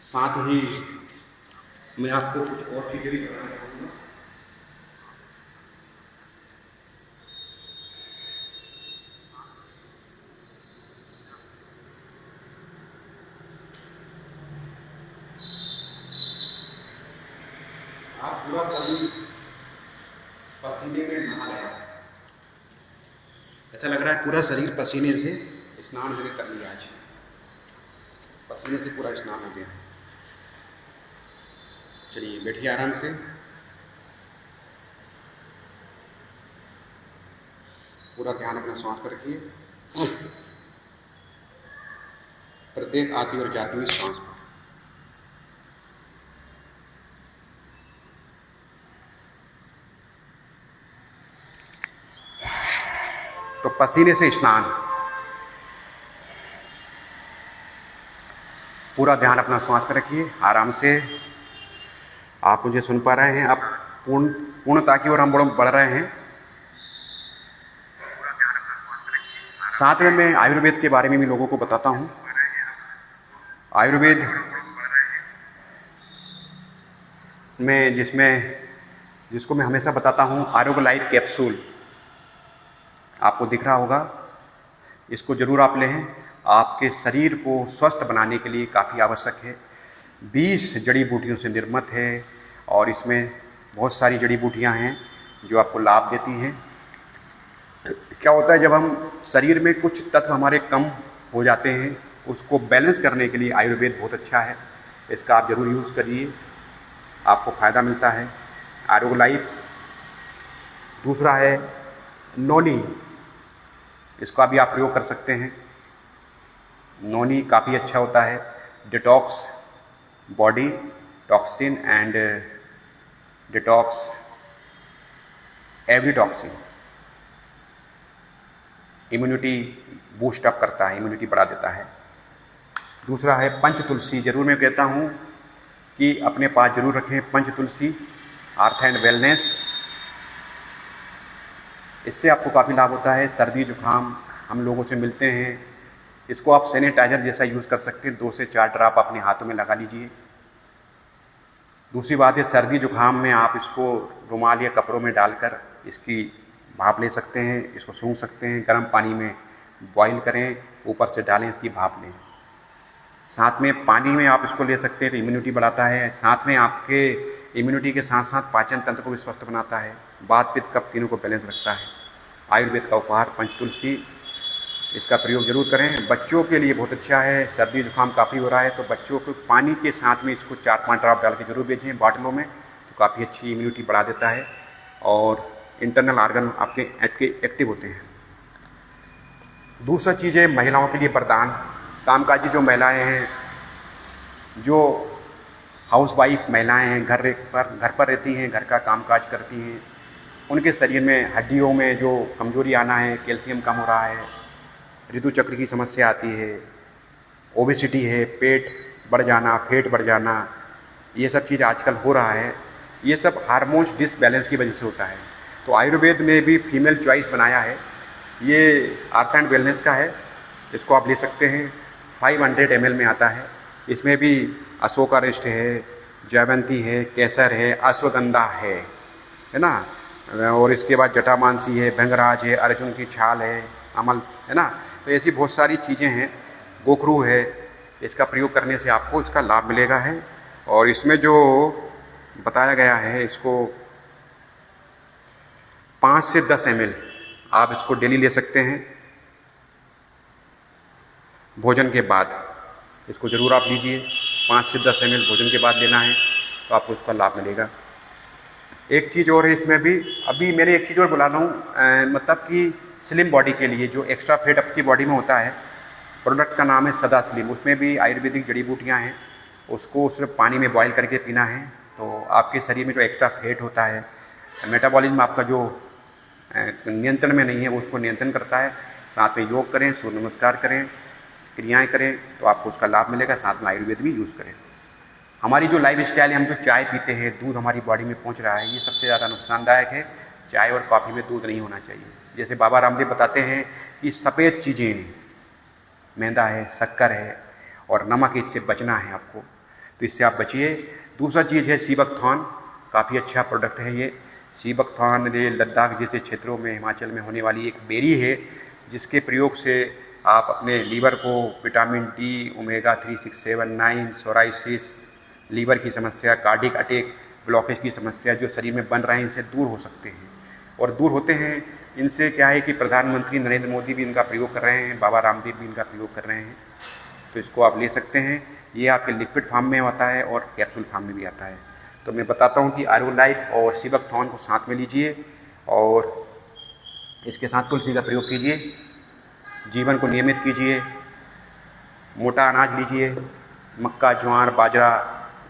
साथ ही मैं आपको कुछ और चीजें भी बताना चाहूँगा। आप पूरा शरीर पसीने में नहा रहे हैं, ऐसा लग रहा है पूरा शरीर पसीने से स्नान हमने कर लिया। आज पसीने से पूरा स्नान हो गया। चलिए बैठिए आराम से, पूरा ध्यान अपने श्वास पर रखिए, प्रत्येक आती और जाती हुई श्वास पर। तो पसीने से स्नान, पूरा ध्यान अपना श्वास पर रखिए आराम से। आप मुझे सुन पा रहे हैं। अब पूर्णता की ओर हम बढ़ रहे हैं। साथ में मैं आयुर्वेद के बारे में भी लोगों को बताता हूं। आयुर्वेद में जिसको मैं हमेशा बताता हूं, आरोग्य लाइफ कैप्सूल आपको दिख रहा होगा। इसको जरूर आप लें। आपके शरीर को स्वस्थ बनाने के लिए काफ़ी आवश्यक है। 20 जड़ी बूटियों से निर्मित है और इसमें बहुत सारी जड़ी बूटियां हैं जो आपको लाभ देती हैं। क्या होता है, जब हम शरीर में कुछ तत्व हमारे कम हो जाते हैं, उसको बैलेंस करने के लिए आयुर्वेद बहुत अच्छा है। इसका आप ज़रूर यूज़ करिए, आपको फ़ायदा मिलता है। आरोग्य लाइफ। दूसरा है नोनी, इसका भी आप प्रयोग कर सकते हैं। नोनी काफ़ी अच्छा होता है, detox body, toxin and detox every toxin. Immunity boost up करता है, इम्यूनिटी बढ़ा देता है। दूसरा है पंच तुलसी। जरूर मैं कहता हूँ कि अपने पास जरूर रखें पंच तुलसी, आर्थ एंड वेलनेस। इससे आपको काफ़ी लाभ होता है। सर्दी जुकाम हम लोगों से मिलते हैं, इसको आप सैनिटाइजर जैसा यूज़ कर सकते हैं। 2 से 4 ड्रॉप अपने हाथों में लगा लीजिए। दूसरी बात है, सर्दी जुकाम में आप इसको रुमाल या कपड़ों में डालकर इसकी भाप ले सकते हैं, इसको सूंघ सकते हैं। गर्म पानी में बॉईल करें, ऊपर से डालें, इसकी भाप लें। साथ में पानी में आप इसको ले सकते हैं, तो इम्यूनिटी बढ़ाता है। साथ में आपके इम्यूनिटी के साथ साथ पाचन तंत्र को भी स्वस्थ बनाता है, वात पित्त कफ तीनों को बैलेंस रखता है। आयुर्वेद का उपहार पंच तुलसी, इसका प्रयोग जरूर करें। बच्चों के लिए बहुत अच्छा है, सर्दी जुकाम काफ़ी हो रहा है, तो बच्चों को पानी के साथ में इसको 4-5 ड्रॉप डाल के जरूर बेचें बॉटलों में, तो काफ़ी अच्छी इम्यूनिटी बढ़ा देता है और इंटरनल ऑर्गन आपके एक्टिव होते हैं। दूसरा चीज़ है महिलाओं के लिए वरदान। कामकाजी जो महिलाएं हैं, जो हाउस वाइफ महिलाएं हैं, घर पर रहती हैं, घर का कामकाज करती हैं, उनके शरीर में हड्डियों में जो कमजोरी आना है, कैल्शियम कम हो रहा है, ऋतु चक्र की समस्या आती है, ओबेसिटी है, पेट बढ़ जाना, फैट बढ़ जाना, ये सब चीज़ आजकल हो रहा है। ये सब हार्मोन्स डिसबैलेंस की वजह से होता है। तो आयुर्वेद ने भी फीमेल चॉइस बनाया है, ये आर्थ एंड वेलनेस का है, इसको आप ले सकते हैं। 500 ml में आता है। इसमें भी अशोकारिष्ट है, जयवंती है, केसर है, अश्वगंधा है ना, और इसके बाद जटामानसी है, भंगराज है, अर्जुन की छाल है, अमल है ना। तो ऐसी बहुत सारी चीज़ें हैं, गोखरू है। इसका प्रयोग करने से आपको इसका लाभ मिलेगा है। और इसमें जो बताया गया है, इसको 5 से 10 ml आप इसको डेली ले सकते हैं। भोजन के बाद इसको जरूर आप लीजिए, 5 से 10 ml भोजन के बाद लेना है, तो आपको उसका लाभ मिलेगा। एक चीज़ और है इसमें भी, अभी मैंने एक चीज़ और बुला रहा हूँ, मतलब कि स्लिम बॉडी के लिए जो एक्स्ट्रा फैट आपकी बॉडी में होता है, प्रोडक्ट का नाम है सदा स्लिम। उसमें भी आयुर्वेदिक जड़ी बूटियाँ हैं, उसको सिर्फ पानी में बॉईल करके पीना है, तो आपके शरीर में जो एक्स्ट्रा फैट होता है, मेटाबॉलिज्म आपका जो नियंत्रण में नहीं है, वो उसको नियंत्रण करता है। साथ में योग करें, सूर्य नमस्कार करें, क्रियाएं करें, तो आपको उसका लाभ मिलेगा। साथ में आयुर्वेद भी यूज़ करें। हमारी जो लाइफ स्टाइल है, हम जो चाय पीते हैं, दूध हमारी बॉडी में पहुंच रहा है, ये सबसे ज़्यादा नुकसानदायक है। चाय और कॉफ़ी में दूध नहीं होना चाहिए। जैसे बाबा रामदेव बताते हैं कि सफ़ेद चीज़ें, मैदा है, शक्कर है और नमक, इससे बचना है आपको, तो इससे आप बचिए। दूसरा चीज़ है सीबकथॉर्न, काफ़ी अच्छा प्रोडक्ट है ये। सीबकथॉर्न ये लद्दाख जैसे क्षेत्रों में, हिमाचल में होने वाली एक बेरी है, जिसके प्रयोग से आप अपने लीवर को vitamin D, omega 3, 6, 7, 9, psoriasis, liver की समस्या, कार्डिक अटैक, ब्लॉकेज की समस्या जो शरीर में बन रहे हैं, इनसे दूर हो सकते हैं। और दूर होते हैं इनसे क्या है कि प्रधानमंत्री नरेंद्र मोदी भी इनका प्रयोग कर रहे हैं, बाबा रामदेव भी इनका प्रयोग कर रहे हैं, तो इसको आप ले सकते हैं। ये आपके लिक्विड फॉर्म में आता है और कैप्सूल फॉर्म में भी आता है। तो मैं बताता हूँ कि आरोग्य लाइफ और सीबकथॉर्न को साथ में लीजिए और इसके साथ तुलसी का प्रयोग कीजिए। जीवन को नियमित कीजिए। मोटा अनाज लीजिए, मक्का, ज्वार, बाजरा,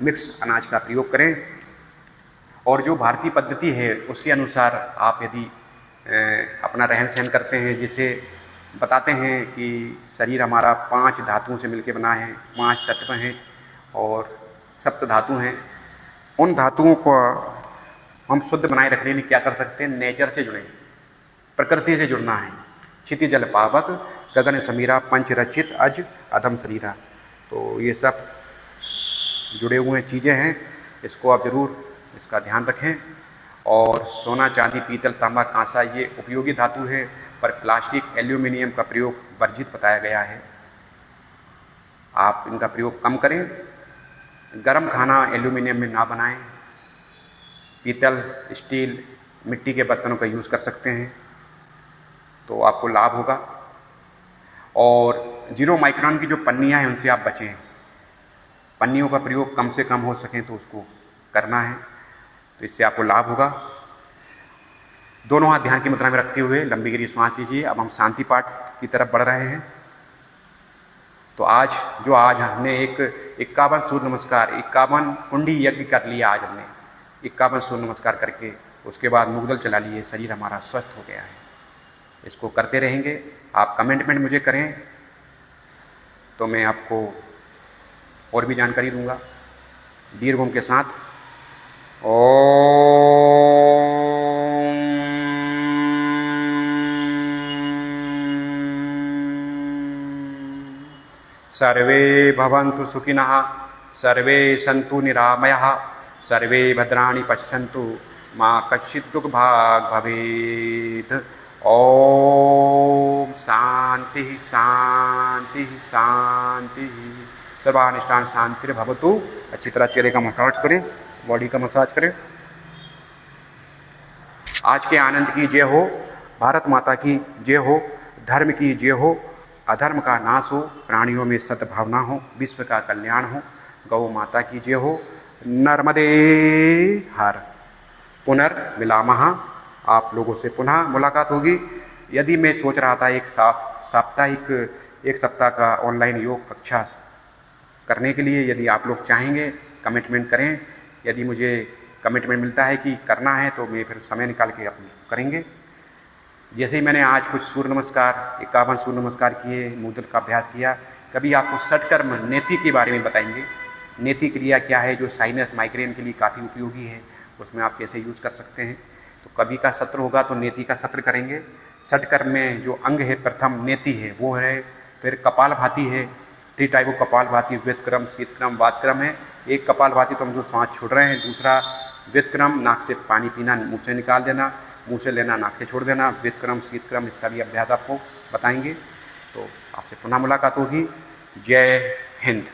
मिक्स अनाज का प्रयोग करें। और जो भारतीय पद्धति है उसके अनुसार आप यदि अपना रहन सहन करते हैं, जिसे बताते हैं कि शरीर हमारा 5 धातुओं से मिलकर बना है, 5 तत्व हैं और सप्त धातु हैं। उन धातुओं को हम शुद्ध बनाए रखने के लिए क्या कर सकते हैं? नेचर से जुड़ें, प्रकृति से जुड़ना है। क्षिति जल पावक, गगन समीरा, पंच रचित अज अधम शरीरा। तो ये सब जुड़े हुए चीज़ें हैं, इसको आप ज़रूर इसका ध्यान रखें। और सोना, चांदी, पीतल, तांबा, कांसा ये उपयोगी धातु है, पर प्लास्टिक, एल्यूमिनियम का प्रयोग वर्जित बताया गया है। आप इनका प्रयोग कम करें। गरम खाना एल्यूमिनियम में ना बनाएं। पीतल, स्टील, मिट्टी के बर्तनों का यूज़ कर सकते हैं। तो आपको लाभ होगा। और 0 माइक्रोन की जो पन्नियाँ हैं उनसे आप बचें। पन्नियों का प्रयोग कम से कम हो सके तो उसको करना है, तो इससे आपको लाभ होगा। दोनों हाथ ध्यान की मुद्रा में रखते हुए लंबी गहरी सांस लीजिए। अब हम शांति पाठ की तरफ बढ़ रहे हैं। तो आज हमने 51 सूर्य नमस्कार, 51 कुंडी यज्ञ कर लिया। आज हमने 51 सूर्य नमस्कार करके उसके बाद मुग्दल चला लिए, शरीर हमारा स्वस्थ हो गया है। इसको करते रहेंगे। आप कमेंट में मुझे करें तो मैं आपको और भी जानकारी दूंगा। दीर्घ ओम के साथ सर्वे भवन्तु सुखिनः, सर्वे सन्तु निरामयाः, सर्वे भद्राणि पश्यन्तु, मा कश्चित् दुःखभाग् भवेत्। ओम शांति शांति शांति। सर्वानिष्टान शांतिर्भवतु। अच्छी तरह चेहरे का मसाज करें, बॉडी का मसाज करें। आज के आनंद की जय हो, भारत माता की जय हो, धर्म की जय हो, अधर्म का नाश हो, प्राणियों में सद्भावना हो, विश्व का कल्याण हो, गौ माता की जय हो। नर्मदे हर। पुनर्मिलामः। आप लोगों से पुनः मुलाकात होगी। यदि मैं सोच रहा था एक सप्ताह का ऑनलाइन योग कक्षा करने के लिए, यदि आप लोग चाहेंगे कमिटमेंट करें। यदि मुझे कमिटमेंट मिलता है कि करना है तो मैं फिर समय निकाल के अपन करेंगे। जैसे ही मैंने आज कुछ सूर्य नमस्कार, 51 सूर्य नमस्कार किए, मुद्दल का अभ्यास किया। कभी आपको षटकर्म नेति के बारे में बताएंगे। नेति क्रिया क्या है, जो साइनस माइग्रेन के लिए काफ़ी उपयोगी है, उसमें आप कैसे यूज कर सकते हैं। तो कभी का सत्र होगा तो नेति का सत्र करेंगे। षटकर्म में जो अंग है, प्रथम नेति है वो है, फिर कपालभाति है। 3 टाइप ऑफ कपालभाति, व्युत्क्रम, शीतक्रम, वातक्रम है। एक कपालभाति तो हम जो सांस छोड़ रहे हैं, दूसरा व्युत्क्रम, नाक से पानी पीना, मुंह से निकाल देना, मुंह से लेना, नाक से छोड़ देना। व्युत्क्रम, शीतक्रम, इसका भी अभ्यास आपको बताएंगे। तो आपसे पुनः मुलाकात होगी। जय हिंद।